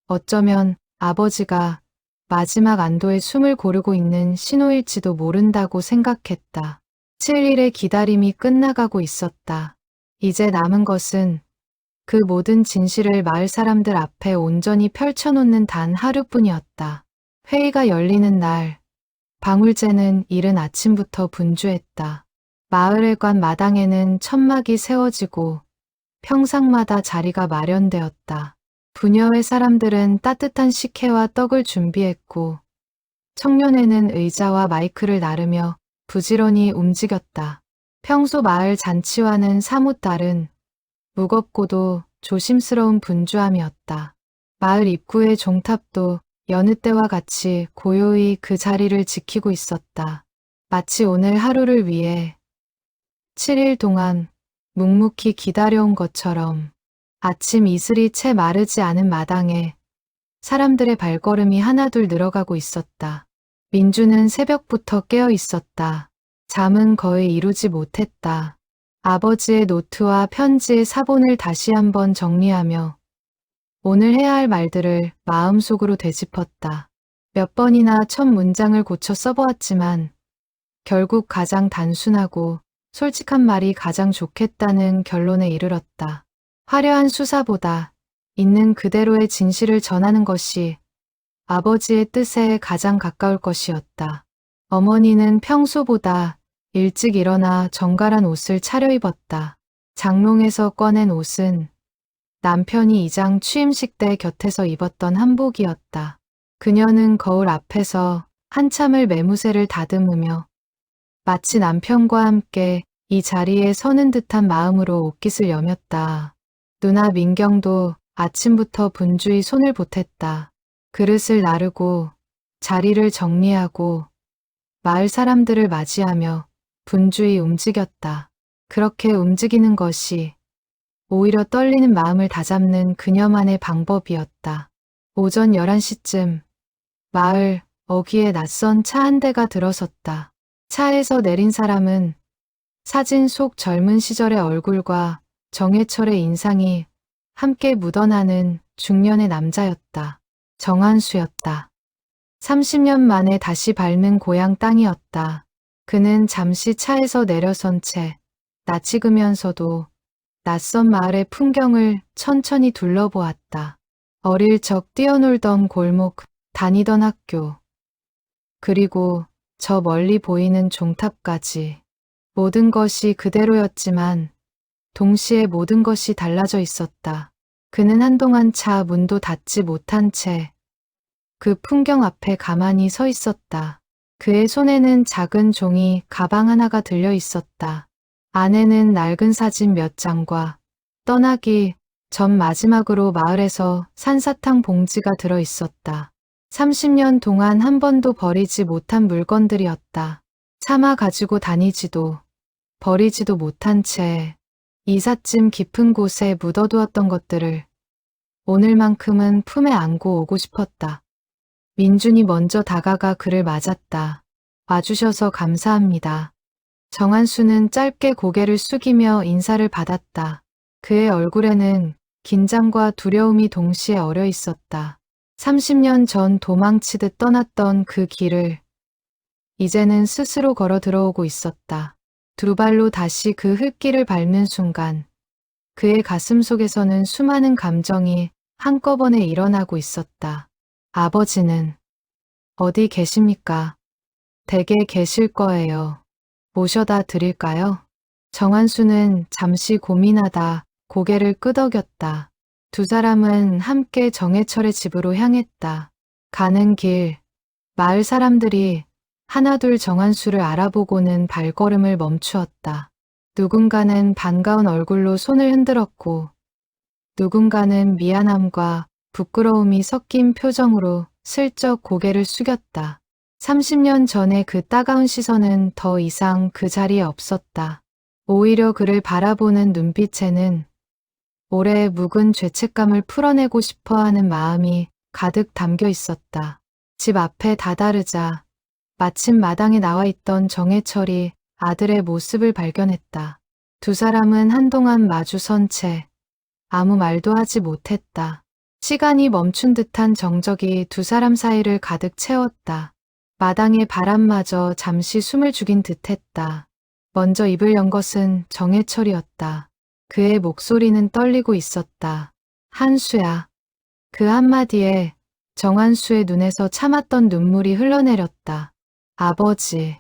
어쩌면 아버지가 마지막 안도의 숨을 고르고 있는 신호일지도 모른다고 생각했다. 7일의 기다림이 끝나가고 있었다. 이제 남은 것은 그 모든 진실을 마을 사람들 앞에 온전히 펼쳐놓는 단 하루뿐이었다. 회의가 열리는 날, 방울제는 이른 아침부터 분주했다. 마을회관 마당에는 천막이 세워지고 평상마다 자리가 마련되었다. 부녀회 사람들은 따뜻한 식혜와 떡을 준비했고 청년회는 의자와 마이크를 나르며 부지런히 움직였다. 평소 마을 잔치와는 사뭇 다른 무겁고도 조심스러운 분주함이었다. 마을 입구의 종탑도 여느 때와 같이 고요히 그 자리를 지키고 있었다. 마치 오늘 하루를 위해 7일 동안 묵묵히 기다려온 것처럼 아침 이슬이 채 마르지 않은 마당에 사람들의 발걸음이 하나둘 늘어가고 있었다. 민주는 새벽부터 깨어 있었다. 잠은 거의 이루지 못했다. 아버지의 노트와 편지의 사본을 다시 한번 정리하며 오늘 해야 할 말들을 마음속으로 되짚었다. 몇 번이나 첫 문장을 고쳐 써보았지만 결국 가장 단순하고 솔직한 말이 가장 좋겠다는 결론에 이르렀다. 화려한 수사보다 있는 그대로의 진실을 전하는 것이 아버지의 뜻에 가장 가까울 것이었다. 어머니는 평소보다 일찍 일어나 정갈한 옷을 차려입었다. 장롱에서 꺼낸 옷은 남편이 이장 취임식 때 곁에서 입었던 한복이었다. 그녀는 거울 앞에서 한참을 매무새를 다듬으며 마치 남편과 함께 이 자리에 서는 듯한 마음으로 옷깃을 여몄다. 누나 민경도 아침부터 분주히 손을 보탰다. 그릇을 나르고 자리를 정리하고 마을 사람들을 맞이하며 분주히 움직였다. 그렇게 움직이는 것이 오히려 떨리는 마음을 다잡는 그녀만의 방법이었다. 오전 11시쯤 마을 어귀에 낯선 차 한 대가 들어섰다. 차에서 내린 사람은 사진 속 젊은 시절의 얼굴과 정해철의 인상이 함께 묻어나는 중년의 남자였다. 정한수였다. 30년 만에 다시 밟는 고향 땅이었다. 그는 잠시 차에서 내려선 채 낯익으면서도 낯선 마을의 풍경을 천천히 둘러보았다. 어릴 적 뛰어놀던 골목, 다니던 학교, 그리고 저 멀리 보이는 종탑까지. 모든 것이 그대로였지만 동시에 모든 것이 달라져 있었다. 그는 한동안 차 문도 닫지 못한 채 그 풍경 앞에 가만히 서 있었다. 그의 손에는 작은 종이 가방 하나가 들려 있었다. 안에는 낡은 사진 몇 장과 떠나기 전 마지막으로 마을에서 산사탕 봉지가 들어 있었다. 30년 동안 한 번도 버리지 못한 물건들이었다. 차마 가지고 다니지도 버리지도 못한 채 이삿짐 깊은 곳에 묻어두었던 것들을 오늘만큼은 품에 안고 오고 싶었다. 민준이 먼저 다가가 그를 맞았다. 와주셔서 감사합니다. 정한수는 짧게 고개를 숙이며 인사를 받았다. 그의 얼굴에는 긴장과 두려움이 동시에 어려 있었다. 30년 전 도망치듯 떠났던 그 길을 이제는 스스로 걸어 들어오고 있었다. 두 발로 다시 그 흙길을 밟는 순간 그의 가슴 속에서는 수많은 감정이 한꺼번에 일어나고 있었다. 아버지는 어디 계십니까? 댁에 계실 거예요. 모셔다 드릴까요? 정한수는 잠시 고민하다 고개를 끄덕였다. 두 사람은 함께 정해철의 집으로 향했다. 가는 길, 마을 사람들이 하나둘 정한수를 알아보고는 발걸음을 멈추었다. 누군가는 반가운 얼굴로 손을 흔들었고 누군가는 미안함과 부끄러움이 섞인 표정으로 슬쩍 고개를 숙였다. 30년 전의 그 따가운 시선은 더 이상 그 자리에 없었다. 오히려 그를 바라보는 눈빛에는 올해의 묵은 죄책감을 풀어내고 싶어하는 마음이 가득 담겨 있었다. 집 앞에 다다르자 마침 마당에 나와 있던 정해철이 아들의 모습을 발견했다. 두 사람은 한동안 마주선 채 아무 말도 하지 못했다. 시간이 멈춘 듯한 정적이 두 사람 사이를 가득 채웠다. 마당의 바람마저 잠시 숨을 죽인 듯했다. 먼저 입을 연 것은 정해철이었다. 그의 목소리는 떨리고 있었다. 한수야. 그 한마디에 정한수의 눈에서 참았던 눈물이 흘러내렸다. 아버지.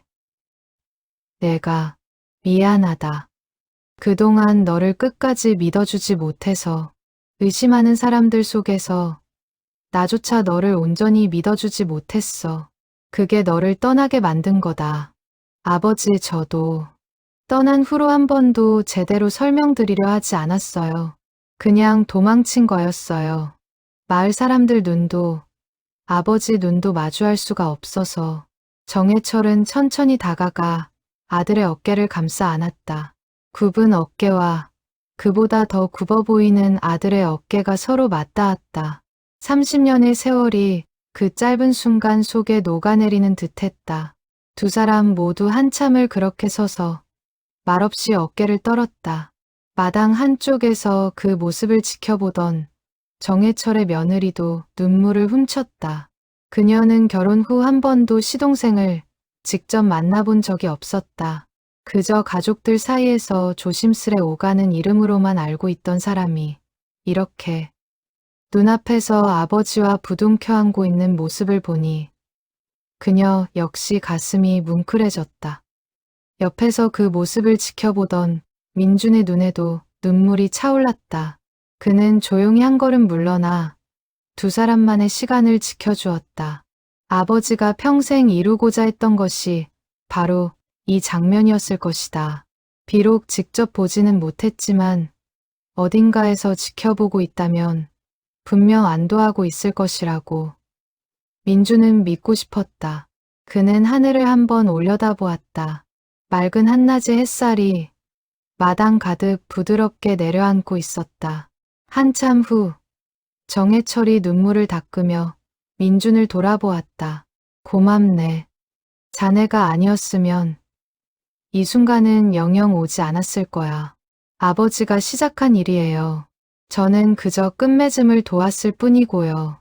내가 미안하다. 그동안 너를 끝까지 믿어주지 못해서 의심하는 사람들 속에서 나조차 너를 온전히 믿어주지 못했어. 그게 너를 떠나게 만든 거다. 아버지, 저도 떠난 후로 한 번도 제대로 설명드리려 하지 않았어요. 그냥 도망친 거였어요. 마을 사람들 눈도 아버지 눈도 마주할 수가 없어서. 정해철은 천천히 다가가 아들의 어깨를 감싸 안았다. 굽은 어깨와 그보다 더 굽어 보이는 아들의 어깨가 서로 맞닿았다. 30년의 세월이 그 짧은 순간 속에 녹아내리는 듯했다. 두 사람 모두 한참을 그렇게 서서 말없이 어깨를 떨었다. 마당 한쪽에서 그 모습을 지켜보던 정해철의 며느리도 눈물을 훔쳤다. 그녀는 결혼 후 한 번도 시동생을 직접 만나본 적이 없었다. 그저 가족들 사이에서 조심스레 오가는 이름으로만 알고 있던 사람이 이렇게 눈앞에서 아버지와 부둥켜 안고 있는 모습을 보니 그녀 역시 가슴이 뭉클해졌다. 옆에서 그 모습을 지켜보던 민준의 눈에도 눈물이 차올랐다. 그는 조용히 한 걸음 물러나 두 사람만의 시간을 지켜주었다. 아버지가 평생 이루고자 했던 것이 바로 이 장면이었을 것이다. 비록 직접 보지는 못했지만 어딘가에서 지켜보고 있다면 분명 안도하고 있을 것이라고 민주는 믿고 싶었다. 그는 하늘을 한번 올려다보았다. 맑은 한낮의 햇살이 마당 가득 부드럽게 내려앉고 있었다. 한참 후 정해철이 눈물을 닦으며 민준을 돌아보았다. 고맙네. 자네가 아니었으면 이 순간은 영영 오지 않았을 거야. 아버지가 시작한 일이에요. 저는 그저 끝맺음을 도왔을 뿐이고요.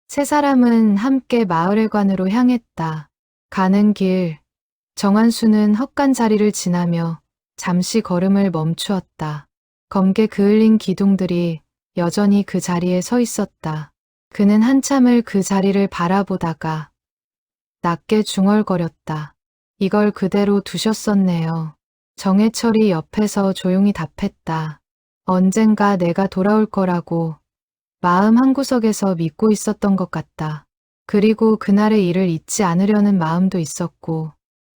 세 사람은 함께 마을회관으로 향했다. 가는 길, 정한수는 헛간 자리를 지나며 잠시 걸음을 멈추었다. 검게 그을린 기둥들이 여전히 그 자리에 서 있었다. 그는 한참을 그 자리를 바라보다가 낮게 중얼거렸다. 이걸 그대로 두셨었네요. 정해철이 옆에서 조용히 답했다. 언젠가 내가 돌아올 거라고 마음 한구석에서 믿고 있었던 것 같다. 그리고 그날의 일을 잊지 않으려는 마음도 있었고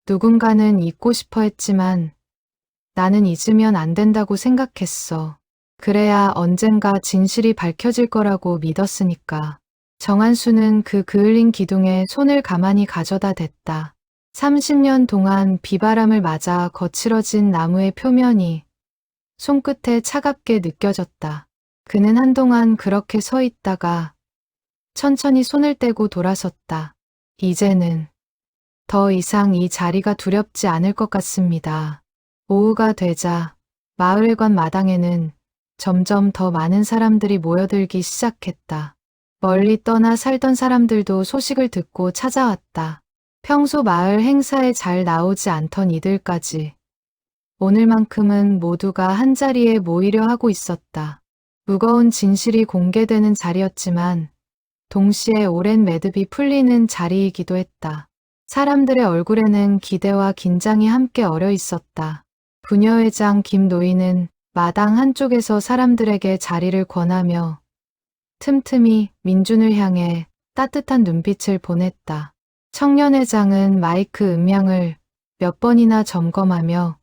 누군가는 잊고 싶어 했지만 나는 잊으면 안 된다고 생각했어. 그래야 언젠가 진실이 밝혀질 거라고 믿었으니까. 정한수는 그 그을린 기둥에 손을 가만히 가져다 댔다. 30년 동안 비바람을 맞아 거칠어진 나무의 표면이 손끝에 차갑게 느껴졌다. 그는 한동안 그렇게 서 있다가 천천히 손을 떼고 돌아섰다. 이제는 더 이상 이 자리가 두렵지 않을 것 같습니다. 오후가 되자 마을회관 마당에는 점점 더 많은 사람들이 모여들기 시작했다. 멀리 떠나 살던 사람들도 소식을 듣고 찾아왔다. 평소 마을 행사에 잘 나오지 않던 이들까지 오늘만큼은 모두가 한자리에 모이려 하고 있었다. 무거운 진실이 공개되는 자리였지만 동시에 오랜 매듭이 풀리는 자리이기도 했다. 사람들의 얼굴에는 기대와 긴장이 함께 어려 있었다. 부녀회장 김노인은 마당 한쪽에서 사람들에게 자리를 권하며 틈틈이 민준을 향해 따뜻한 눈빛을 보냈다. 청년회장은 마이크 음량을 몇 번이나 점검하며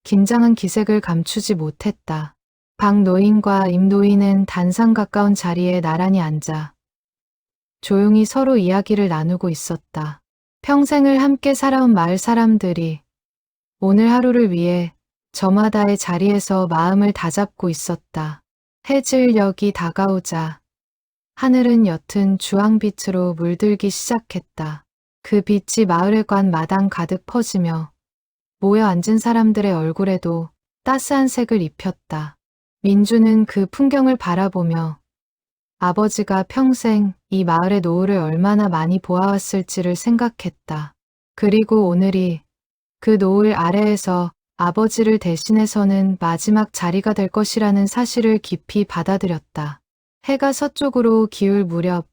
긴장한 기색을 감추지 못했다. 박 노인과 임 노인은 단상 가까운 자리에 나란히 앉아 조용히 서로 이야기를 나누고 있었다. 평생을 함께 살아온 마을 사람들이 오늘 하루를 위해 저마다의 자리에서 마음을 다잡고 있었다. 해질녘이 다가오자 하늘은 옅은 주황빛으로 물들기 시작했다. 그 빛이 마을회관 마당 가득 퍼지며 모여 앉은 사람들의 얼굴에도 따스한 색을 입혔다. 민주는 그 풍경을 바라보며 아버지가 평생 이 마을의 노후를 얼마나 많이 보아왔을지를 생각했다. 그리고 오늘이 그 노을 아래에서 아버지를 대신해서는 마지막 자리가 될 것이라는 사실을 깊이 받아들였다. 해가 서쪽으로 기울 무렵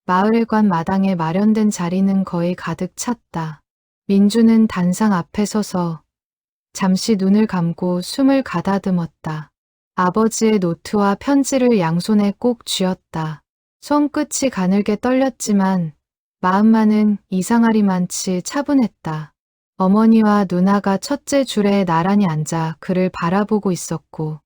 마을회관 마당에 마련된 자리는 거의 가득 찼다. 민주는 단상 앞에 서서 잠시 눈을 감고 숨을 가다듬었다. 아버지의 노트와 편지를 양손에 꼭 쥐었다. 손끝이 가늘게 떨렸지만 마음만은 이상하리만치 차분했다. 어머니와 누나가 첫째 줄에 나란히 앉아 그를 바라보고 있었고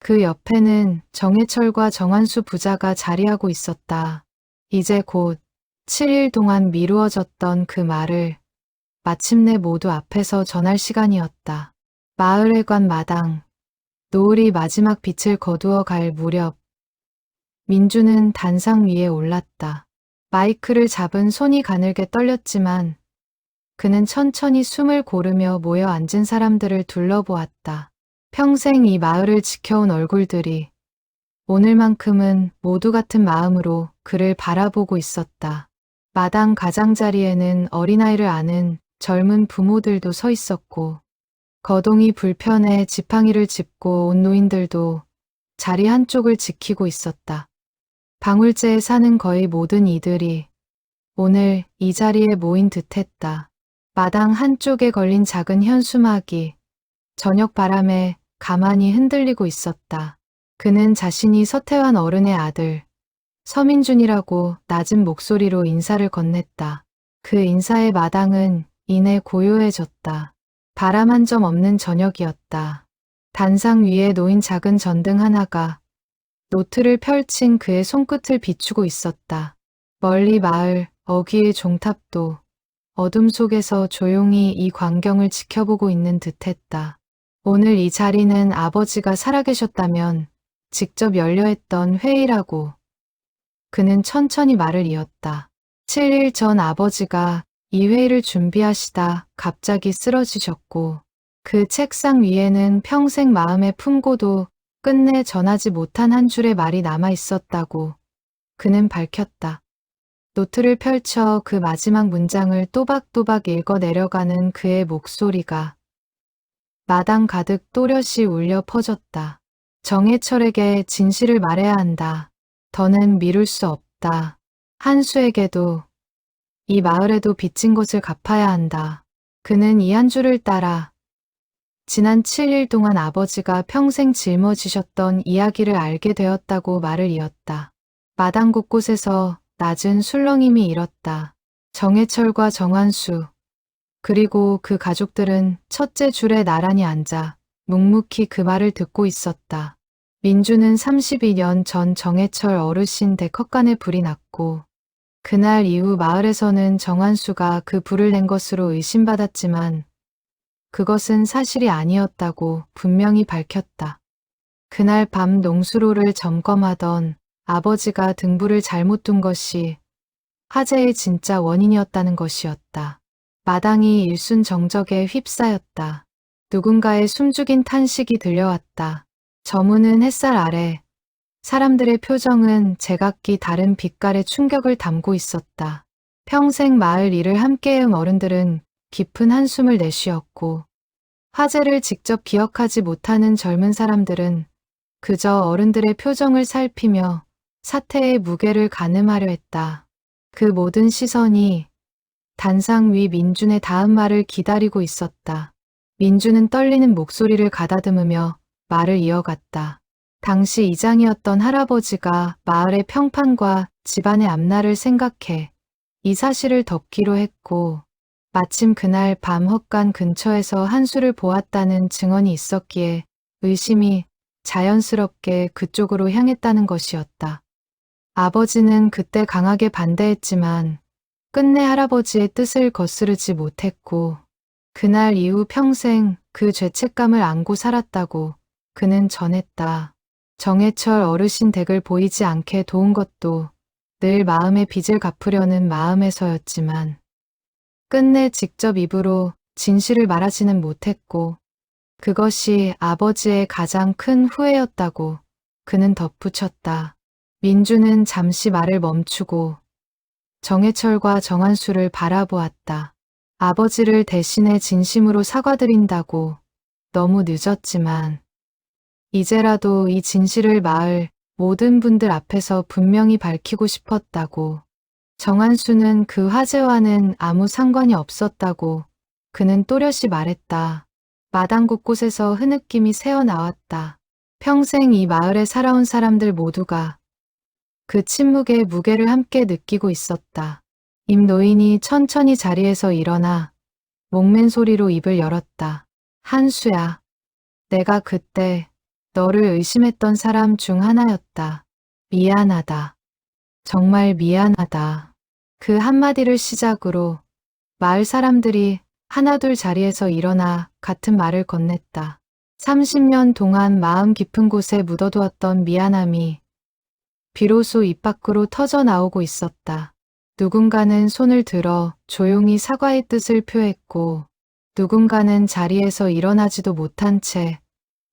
그 옆에는 정해철과 정한수 부자가 자리하고 있었다. 이제 곧 7일 동안 미루어졌던 그 말을 마침내 모두 앞에서 전할 시간이었다. 마을회관 마당, 노을이 마지막 빛을 거두어 갈 무렵, 민주는 단상 위에 올랐다. 마이크를 잡은 손이 가늘게 떨렸지만 그는 천천히 숨을 고르며 모여 앉은 사람들을 둘러보았다. 평생 이 마을을 지켜온 얼굴들이 오늘만큼은 모두 같은 마음으로 그를 바라보고 있었다. 마당 가장자리에는 어린아이를 아는 젊은 부모들도 서 있었고 거동이 불편해 지팡이를 짚고 온 노인들도 자리 한쪽을 지키고 있었다. 방울제에 사는 거의 모든 이들이 오늘 이 자리에 모인 듯했다. 마당 한쪽에 걸린 작은 현수막이 저녁 바람에 가만히 흔들리고 있었다. 그는 자신이 서태환 어른의 아들 서민준이라고 낮은 목소리로 인사를 건넸다. 그 인사의 마당은 이내 고요해졌다. 바람 한 점 없는 저녁이었다. 단상 위에 놓인 작은 전등 하나가 노트를 펼친 그의 손끝을 비추고 있었다. 멀리 마을 어귀의 종탑도 어둠 속에서 조용히 이 광경을 지켜보고 있는 듯했다. 오늘 이 자리는 아버지가 살아계셨다면 직접 열려했던 회의라고. 그는 천천히 말을 이었다. 7일 전 아버지가 이 회의를 준비하시다 갑자기 쓰러지셨고 그 책상 위에는 평생 마음에 품고도 끝내 전하지 못한 한 줄의 말이 남아 있었다고 그는 밝혔다. 노트를 펼쳐 그 마지막 문장을 또박또박 읽어 내려가는 그의 목소리가 마당 가득 또렷이 울려 퍼졌다. 정해철에게 진실을 말해야 한다. 더는 미룰 수 없다. 한수에게도 이 마을에도 빚진 것을 갚아야 한다. 그는 이 한 줄을 따라 지난 7일 동안 아버지가 평생 짊어지셨던 이야기를 알게 되었다고 말을 이었다. 마당 곳곳에서 낮은 술렁임이 일었다. 정해철과 정한수 그리고 그 가족들은 첫째 줄에 나란히 앉아 묵묵히 그 말을 듣고 있었다. 민주는 32년 전 정해철 어르신 댁헛간에 불이 났고 그날 이후 마을에서는 정한수가 그 불을 낸 것으로 의심받았지만 그것은 사실이 아니었다고 분명히 밝혔다. 그날 밤 농수로를 점검하던 아버지가 등불을 잘못 둔 것이 화재의 진짜 원인이었다는 것이었다. 마당이 일순정적에 휩싸였다. 누군가의 숨죽인 탄식이 들려왔다. 저무는 햇살 아래 사람들의 표정은 제각기 다른 빛깔의 충격을 담고 있었다. 평생 마을 일을 함께해온 어른들은 깊은 한숨을 내쉬었고 화재를 직접 기억하지 못하는 젊은 사람들은 그저 어른들의 표정을 살피며 사태의 무게를 가늠하려 했다. 그 모든 시선이 단상 위 민준의 다음 말을 기다리고 있었다. 민준은 떨리는 목소리를 가다듬으며 말을 이어갔다. 당시 이장이었던 할아버지가 마을의 평판과 집안의 앞날을 생각해 이 사실을 덮기로 했고 마침 그날 밤 헛간 근처에서 한수를 보았다는 증언이 있었기에 의심이 자연스럽게 그쪽으로 향했다는 것이었다. 아버지는 그때 강하게 반대했지만 끝내 할아버지의 뜻을 거스르지 못했고 그날 이후 평생 그 죄책감을 안고 살았다고 그는 전했다. 정해철 어르신 댁을 보이지 않게 도운 것도 늘 마음의 빚을 갚으려는 마음에서였지만 끝내 직접 입으로 진실을 말하지는 못했고 그것이 아버지의 가장 큰 후회였다고 그는 덧붙였다. 민주는 잠시 말을 멈추고 정해철과 정한수를 바라보았다. 아버지를 대신해 진심으로 사과드린다고 너무 늦었지만 이제라도 이 진실을 마을 모든 분들 앞에서 분명히 밝히고 싶었다고. 정한수는 그 화재와는 아무 상관이 없었다고 그는 또렷이 말했다. 마당 곳곳에서 흐느낌이 새어나왔다. 평생 이 마을에 살아온 사람들 모두가 그 침묵의 무게를 함께 느끼고 있었다. 임 노인이 천천히 자리에서 일어나 목맨 소리로 입을 열었다. 한수야, 내가 그때 너를 의심했던 사람 중 하나였다. 미안하다. 정말 미안하다. 그 한마디를 시작으로 마을 사람들이 하나둘 자리에서 일어나 같은 말을 건넸다. 30년 동안 마음 깊은 곳에 묻어두었던 미안함이 비로소 입 밖으로 터져 나오고 있었다. 누군가는 손을 들어 조용히 사과의 뜻을 표했고, 누군가는 자리에서 일어나지도 못한 채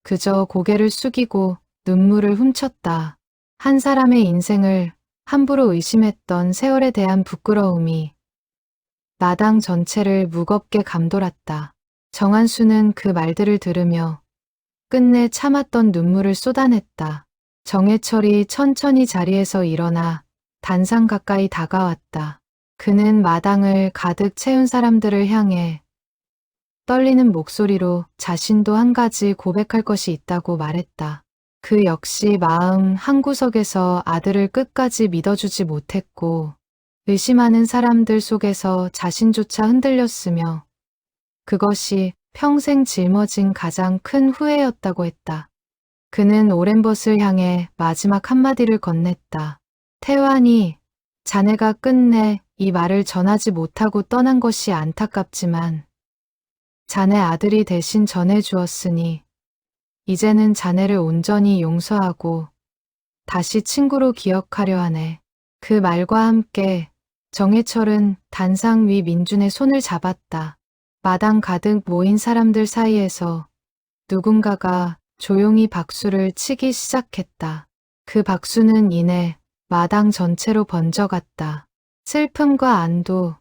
그저 고개를 숙이고 눈물을 훔쳤다. 한 사람의 인생을 함부로 의심했던 세월에 대한 부끄러움이 마당 전체를 무겁게 감돌았다. 정한수는 그 말들을 들으며 끝내 참았던 눈물을 쏟아냈다. 정해철이 천천히 자리에서 일어나 단상 가까이 다가왔다. 그는 마당을 가득 채운 사람들을 향해 떨리는 목소리로 자신도 한 가지 고백할 것이 있다고 말했다. 그 역시 마음 한구석에서 아들을 끝까지 믿어주지 못했고, 의심하는 사람들 속에서 자신조차 흔들렸으며, 그것이 평생 짊어진 가장 큰 후회였다고 했다. 그는 오랜벗을 향해 마지막 한마디를 건넸다. 태환이, 자네가 끝내 이 말을 전하지 못하고 떠난 것이 안타깝지만 자네 아들이 대신 전해주었으니 이제는 자네를 온전히 용서하고 다시 친구로 기억하려 하네. 그 말과 함께 정해철은 단상 위 민준의 손을 잡았다. 마당 가득 모인 사람들 사이에서 누군가가 조용히 박수를 치기 시작했다. 그 박수는 이내 마당 전체로 번져갔다. 슬픔과 안도,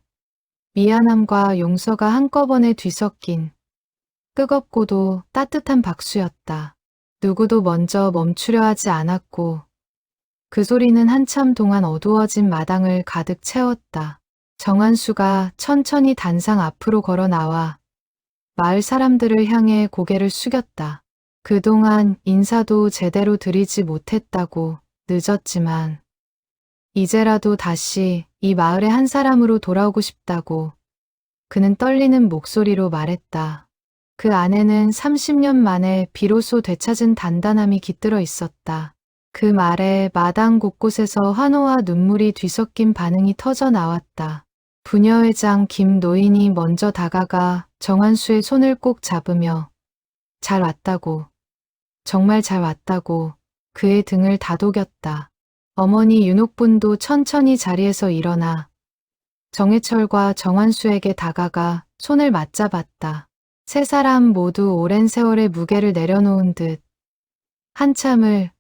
미안함과 용서가 한꺼번에 뒤섞인 뜨겁고도 따뜻한 박수였다. 누구도 먼저 멈추려 하지 않았고 그 소리는 한참 동안 어두워진 마당을 가득 채웠다. 정한수가 천천히 단상 앞으로 걸어 나와 마을 사람들을 향해 고개를 숙였다. 그동안 인사도 제대로 드리지 못했다고 늦었지만 이제라도 다시 이 마을의 한 사람으로 돌아오고 싶다고 그는 떨리는 목소리로 말했다. 그 안에는 30년 만에 비로소 되찾은 단단함이 깃들어 있었다. 그 말에 마당 곳곳에서 환호와 눈물이 뒤섞인 반응이 터져 나왔다. 부녀회장 김노인이 먼저 다가가 정한수의 손을 꼭 잡으며 잘 왔다고, 정말 잘 왔다고 그의 등을 다독였다. 어머니 윤옥분도 천천히 자리에서 일어나 정해철과 정한수에게 다가가 손을 맞잡았다. 세 사람 모두 오랜 세월의 무게를 내려놓은 듯 한참을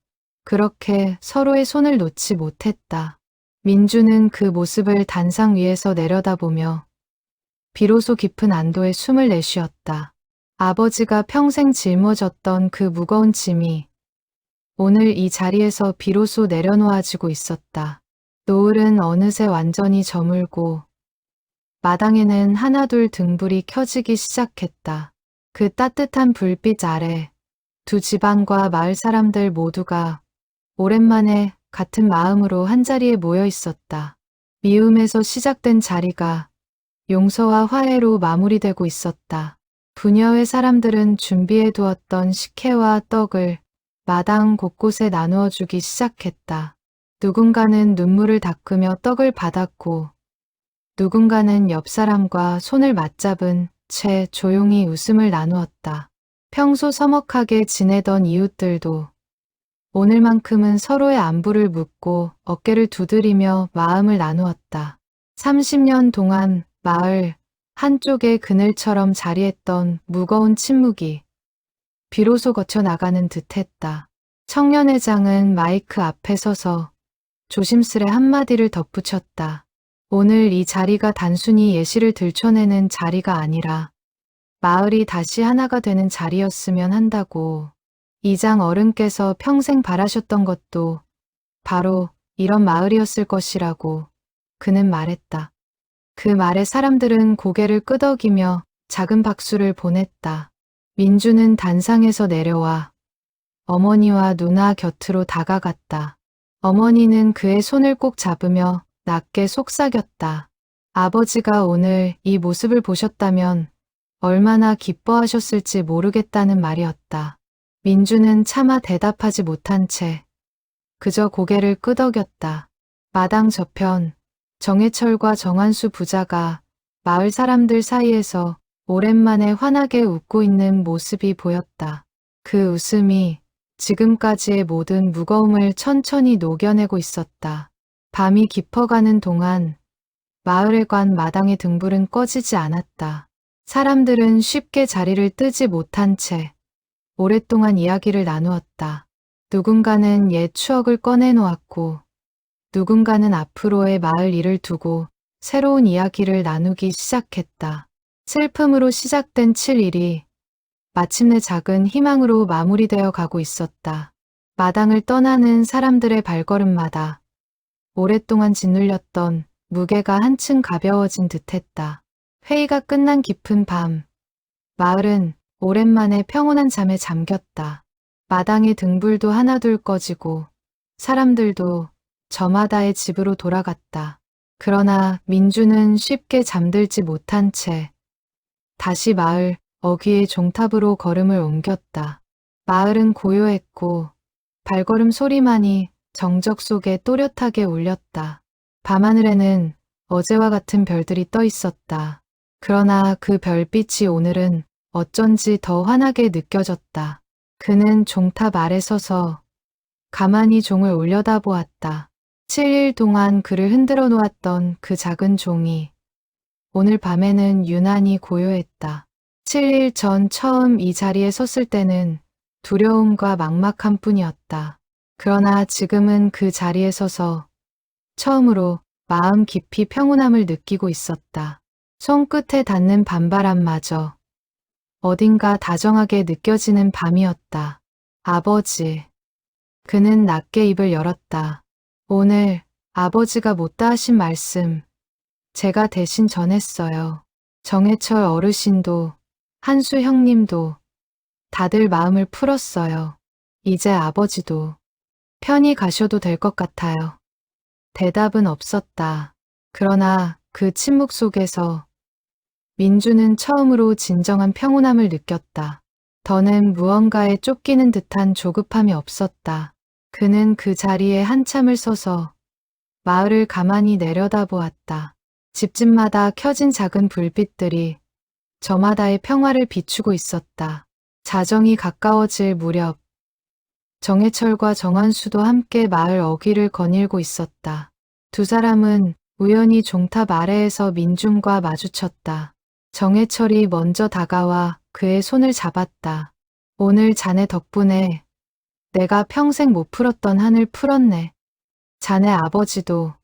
그렇게 서로의 손을 놓지 못했다. 민주는 그 모습을 단상 위에서 내려다보며 비로소 깊은 안도의 숨을 내쉬었다. 아버지가 평생 짊어졌던 그 무거운 짐이 오늘 이 자리에서 비로소 내려놓아지고 있었다. 노을은 어느새 완전히 저물고 마당에는 하나둘 등불이 켜지기 시작했다. 그 따뜻한 불빛 아래 두 집안과 마을 사람들 모두가 오랜만에 같은 마음으로 한자리에 모여 있었다. 미움에서 시작된 자리가 용서와 화해로 마무리되고 있었다. 부녀의 사람들은 준비해 두었던 식혜와 떡을 마당 곳곳에 나누어 주기 시작했다. 누군가는 눈물을 닦으며 떡을 받았고 누군가는 옆 사람과 손을 맞잡은 채 조용히 웃음을 나누었다. 평소 서먹하게 지내던 이웃들도 오늘만큼은 서로의 안부를 묻고 어깨를 두드리며 마음을 나누었다. 30년 동안 마을 한쪽에 그늘처럼 자리했던 무거운 침묵이 비로소 거쳐 나가는 듯했다. 청년회장은 마이크 앞에 서서 조심스레 한마디를 덧붙였다. 오늘 이 자리가 단순히 예시를 들춰내는 자리가 아니라 마을이 다시 하나가 되는 자리였으면 한다고. 이장 어른께서 평생 바라셨던 것도 바로 이런 마을이었을 것이라고 그는 말했다. 그 말에 사람들은 고개를 끄덕이며 작은 박수를 보냈다. 민주는 단상에서 내려와 어머니와 누나 곁으로 다가갔다. 어머니는 그의 손을 꼭 잡으며 낮게 속삭였다. 아버지가 오늘 이 모습을 보셨다면 얼마나 기뻐하셨을지 모르겠다는 말이었다. 민주는 차마 대답하지 못한 채 그저 고개를 끄덕였다. 마당 저편 정해철과 정한수 부자가 마을 사람들 사이에서 오랜만에 환하게 웃고 있는 모습이 보였다. 그 웃음이 지금까지의 모든 무거움을 천천히 녹여내고 있었다. 밤이 깊어가는 동안 마을회관 마당의 등불은 꺼지지 않았다. 사람들은 쉽게 자리를 뜨지 못한 채 오랫동안 이야기를 나누었다. 누군가는 옛 추억을 꺼내놓았고 누군가는 앞으로의 마을 일을 두고 새로운 이야기를 나누기 시작했다. 슬픔으로 시작된 7일이 마침내 작은 희망으로 마무리되어 가고 있었다. 마당을 떠나는 사람들의 발걸음마다 오랫동안 짓눌렸던 무게가 한층 가벼워진 듯했다. 회의가 끝난 깊은 밤, 마을은 오랜만에 평온한 잠에 잠겼다. 마당의 등불도 하나둘 꺼지고 사람들도 저마다의 집으로 돌아갔다. 그러나 민주는 쉽게 잠들지 못한 채 다시 마을 어귀의 종탑으로 걸음을 옮겼다. 마을은 고요했고 발걸음 소리만이 정적 속에 또렷하게 울렸다. 밤하늘에는 어제와 같은 별들이 떠 있었다. 그러나 그 별빛이 오늘은 어쩐지 더 환하게 느껴졌다. 그는 종탑 아래 서서 가만히 종을 올려다보았다. 7일 동안 그를 흔들어 놓았던 그 작은 종이 오늘 밤에는 유난히 고요했다. 7일 전 처음 이 자리에 섰을 때는 두려움과 막막함 뿐이었다. 그러나 지금은 그 자리에 서서 처음으로 마음 깊이 평온함을 느끼고 있었다. 손끝에 닿는 밤바람마저 어딘가 다정하게 느껴지는 밤이었다. 아버지. 그는 낮게 입을 열었다. 오늘 아버지가 못다 하신 말씀 제가 대신 전했어요. 정해철 어르신도 한수 형님도 다들 마음을 풀었어요. 이제 아버지도 편히 가셔도 될 것 같아요. 대답은 없었다. 그러나 그 침묵 속에서 민주는 처음으로 진정한 평온함을 느꼈다. 더는 무언가에 쫓기는 듯한 조급함이 없었다. 그는 그 자리에 한참을 서서 마을을 가만히 내려다보았다. 집집마다 켜진 작은 불빛들이 저마다의 평화를 비추고 있었다. 자정이 가까워질 무렵 정해철과 정한수도 함께 마을 어귀를 거닐고 있었다. 두 사람은 우연히 종탑 아래에서 민중과 마주쳤다. 정해철이 먼저 다가와 그의 손을 잡았다. 오늘 자네 덕분에 내가 평생 못 풀었던 한을 풀었네. 자네 아버지도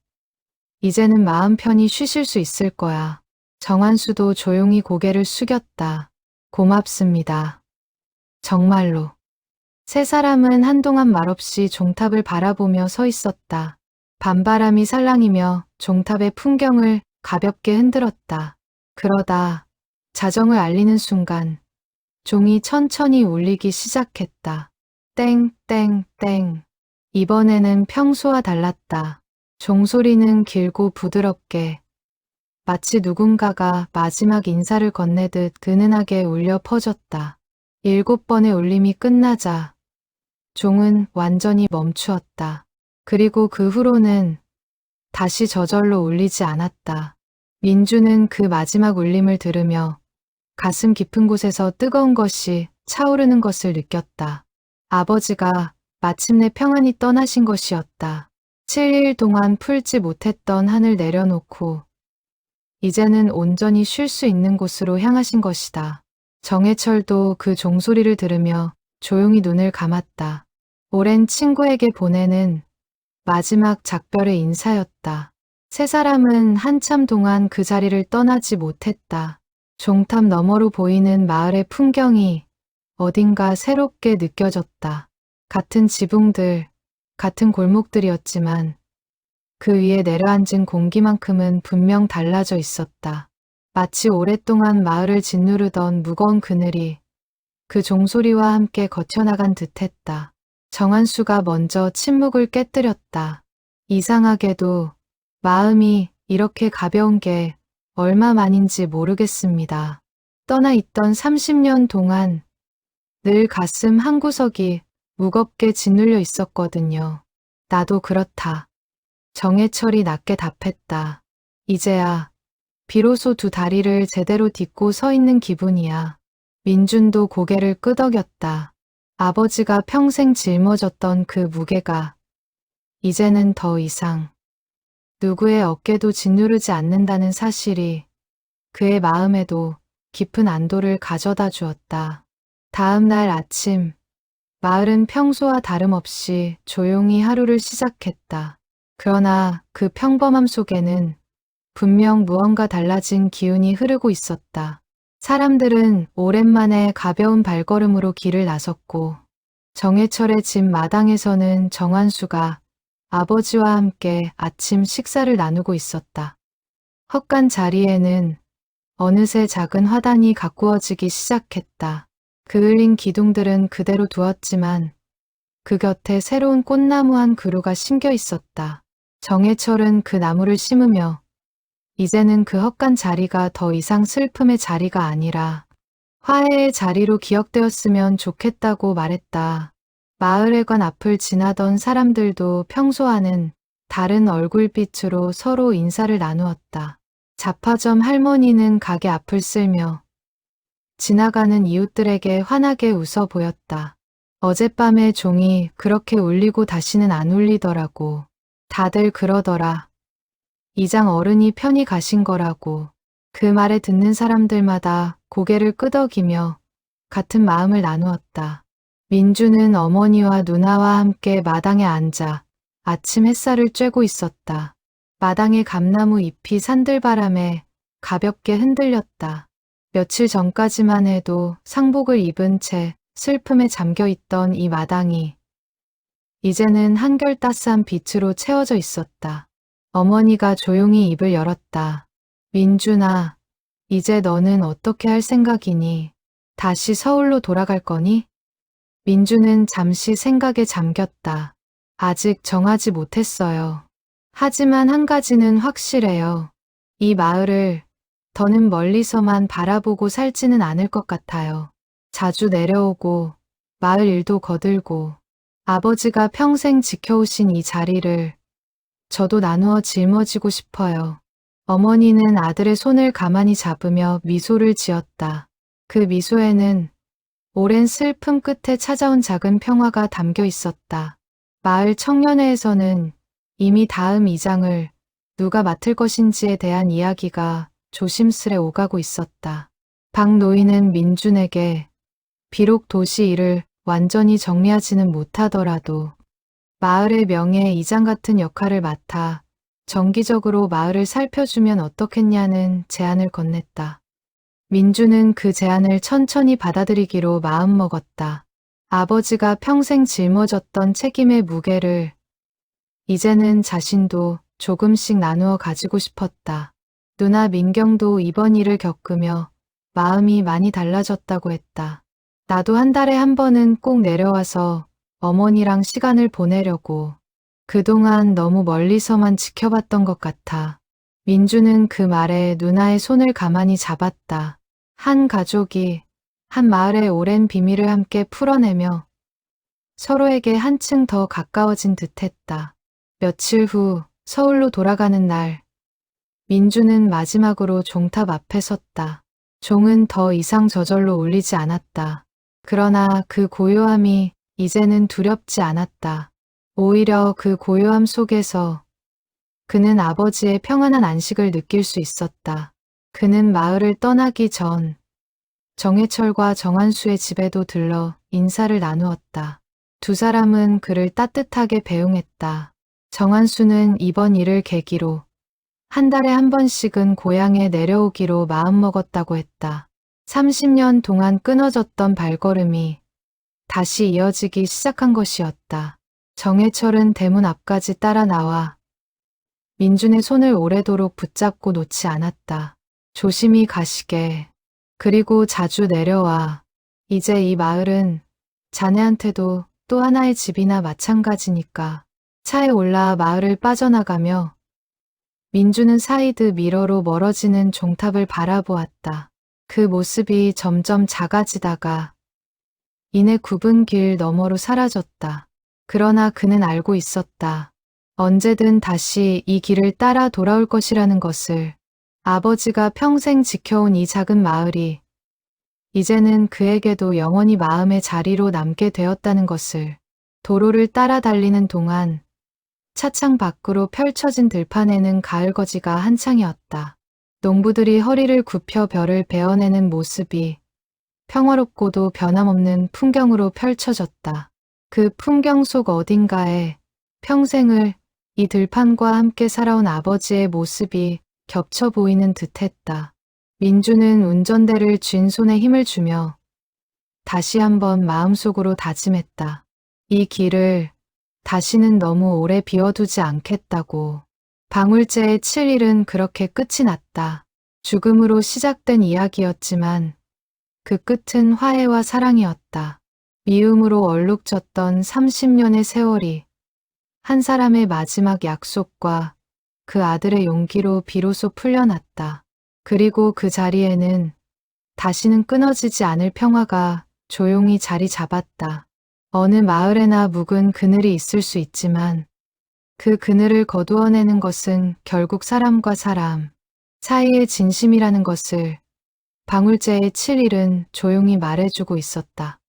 이제는 마음 편히 쉬실 수 있을 거야. 정한수도 조용히 고개를 숙였다. 고맙습니다. 정말로. 세 사람은 한동안 말없이 종탑을 바라보며 서 있었다. 밤바람이 살랑이며 종탑의 풍경을 가볍게 흔들었다. 그러다 자정을 알리는 순간 종이 천천히 울리기 시작했다. 땡, 땡, 땡. 이번에는 평소와 달랐다. 종소리는 길고 부드럽게 마치 누군가가 마지막 인사를 건네듯 은은하게 울려 퍼졌다. 7번의 울림이 끝나자 종은 완전히 멈추었다. 그리고 그 후로는 다시 저절로 울리지 않았다. 민주는 그 마지막 울림을 들으며 가슴 깊은 곳에서 뜨거운 것이 차오르는 것을 느꼈다. 아버지가 마침내 평안히 떠나신 것이었다. 7일 동안 풀지 못했던 한을 내려놓고 이제는 온전히 쉴 수 있는 곳으로 향하신 것이다. 정해철도 그 종소리를 들으며 조용히 눈을 감았다. 오랜 친구에게 보내는 마지막 작별의 인사였다. 세 사람은 한참 동안 그 자리를 떠나지 못했다. 종탑 너머로 보이는 마을의 풍경이 어딘가 새롭게 느껴졌다. 같은 지붕들, 같은 골목들이었지만 그 위에 내려앉은 공기만큼은 분명 달라져 있었다. 마치 오랫동안 마을을 짓누르던 무거운 그늘이 그 종소리와 함께 거쳐나간 듯했다. 정한수가 먼저 침묵을 깨뜨렸다. 이상하게도 마음이 이렇게 가벼운 게 얼마만인지 모르겠습니다. 떠나 있던 30년 동안 늘 가슴 한구석이 무겁게 짓눌려 있었거든요. 나도 그렇다. 정해철이 낮게 답했다. 이제야 비로소 두 다리를 제대로 딛고 서 있는 기분이야. 민준도 고개를 끄덕였다. 아버지가 평생 짊어졌던 그 무게가 이제는 더 이상 누구의 어깨도 짓누르지 않는다는 사실이 그의 마음에도 깊은 안도를 가져다 주었다. 다음 날 아침, 마을은 평소와 다름없이 조용히 하루를 시작했다. 그러나 그 평범함 속에는 분명 무언가 달라진 기운이 흐르고 있었다. 사람들은 오랜만에 가벼운 발걸음으로 길을 나섰고 정해철의 집 마당에서는 정한수가 아버지와 함께 아침 식사를 나누고 있었다. 헛간 자리에는 어느새 작은 화단이 가꾸어지기 시작했다. 그을린 기둥들은 그대로 두었지만 그 곁에 새로운 꽃나무 한 그루가 심겨 있었다. 정해철은 그 나무를 심으며 이제는 그 헛간 자리가 더 이상 슬픔의 자리가 아니라 화해의 자리로 기억되었으면 좋겠다고 말했다. 마을회관 앞을 지나던 사람들도 평소와는 다른 얼굴빛으로 서로 인사를 나누었다. 잡화점 할머니는 가게 앞을 쓸며 지나가는 이웃들에게 환하게 웃어 보였다. 어젯밤에 종이 그렇게 울리고 다시는 안 울리더라고. 다들 그러더라. 이장 어른이 편히 가신 거라고. 그 말에 듣는 사람들마다 고개를 끄덕이며 같은 마음을 나누었다. 민주는 어머니와 누나와 함께 마당에 앉아 아침 햇살을 쬐고 있었다. 마당의 감나무 잎이 산들바람에 가볍게 흔들렸다. 며칠 전까지만 해도 상복을 입은 채 슬픔에 잠겨있던 이 마당이 이제는 한결 따스한 빛으로 채워져 있었다. 어머니가 조용히 입을 열었다. 민준아, 이제 너는 어떻게 할 생각이니? 다시 서울로 돌아갈 거니? 민준은 잠시 생각에 잠겼다. 아직 정하지 못했어요. 하지만 한 가지는 확실해요. 이 마을을 더는 멀리서만 바라보고 살지는 않을 것 같아요. 자주 내려오고 마을 일도 거들고 아버지가 평생 지켜오신 이 자리를 저도 나누어 짊어지고 싶어요. 어머니는 아들의 손을 가만히 잡으며 미소를 지었다. 그 미소에는 오랜 슬픔 끝에 찾아온 작은 평화가 담겨 있었다. 마을 청년회에서는 이미 다음 이장을 누가 맡을 것인지에 대한 이야기가 조심스레 오가고 있었다. 박 노인은 민준에게 비록 도시 일을 완전히 정리하지는 못하더라도 마을의 명예 이장 같은 역할을 맡아 정기적으로 마을을 살펴주면 어떻겠냐는 제안을 건넸다. 민주는 그 제안을 천천히 받아들이기로 마음먹었다. 아버지가 평생 짊어졌던 책임의 무게를 이제는 자신도 조금씩 나누어 가지고 싶었다. 누나 민경도 이번 일을 겪으며 마음이 많이 달라졌다고 했다. 나도 한 달에 한 번은 꼭 내려와서 어머니랑 시간을 보내려고. 그동안 너무 멀리서만 지켜봤던 것 같아. 민주는 그 말에 누나의 손을 가만히 잡았다. 한 가족이 한 마을의 오랜 비밀을 함께 풀어내며 서로에게 한층 더 가까워진 듯했다. 며칠 후 서울로 돌아가는 날, 민주는 마지막으로 종탑 앞에 섰다. 종은 더 이상 저절로 울리지 않았다. 그러나 그 고요함이 이제는 두렵지 않았다. 오히려 그 고요함 속에서 그는 아버지의 평안한 안식을 느낄 수 있었다. 그는 마을을 떠나기 전 정해철과 정한수의 집에도 들러 인사를 나누었다. 두 사람은 그를 따뜻하게 배웅했다. 정한수는 이번 일을 계기로 한 달에 한 번씩은 고향에 내려오기로 마음먹었다고 했다. 30년 동안 끊어졌던 발걸음이 다시 이어지기 시작한 것이었다. 정해철은 대문 앞까지 따라 나와 민준의 손을 오래도록 붙잡고 놓지 않았다. 조심히 가시게. 그리고 자주 내려와. 이제 이 마을은 자네한테도 또 하나의 집이나 마찬가지니까. 차에 올라 마을을 빠져나가며 민주는 사이드 미러로 멀어지는 종탑을 바라보았다. 그 모습이 점점 작아지다가 이내 굽은 길 너머로 사라졌다. 그러나 그는 알고 있었다. 언제든 다시 이 길을 따라 돌아올 것이라는 것을. 아버지가 평생 지켜온 이 작은 마을이 이제는 그에게도 영원히 마음의 자리로 남게 되었다는 것을. 도로를 따라 달리는 동안 차창 밖으로 펼쳐진 들판에는 가을거지가 한창이었다. 농부들이 허리를 굽혀 별을 베어내는 모습이 평화롭고도 변함없는 풍경으로 펼쳐졌다. 그 풍경 속 어딘가에 평생을 이 들판과 함께 살아온 아버지의 모습이 겹쳐 보이는 듯했다. 민주는 운전대를 쥔 손에 힘을 주며 다시 한번 마음속으로 다짐했다. 이 길을 다시는 너무 오래 비워두지 않겠다고. 방울제의 7일은 그렇게 끝이 났다. 죽음으로 시작된 이야기였지만 그 끝은 화해와 사랑이었다. 미움으로 얼룩졌던 30년의 세월이 한 사람의 마지막 약속과 그 아들의 용기로 비로소 풀려났다. 그리고 그 자리에는 다시는 끊어지지 않을 평화가 조용히 자리 잡았다. 어느 마을에나 묵은 그늘이 있을 수 있지만 그 그늘을 거두어내는 것은 결국 사람과 사람 사이의 진심이라는 것을 방울제의 7일은 조용히 말해주고 있었다.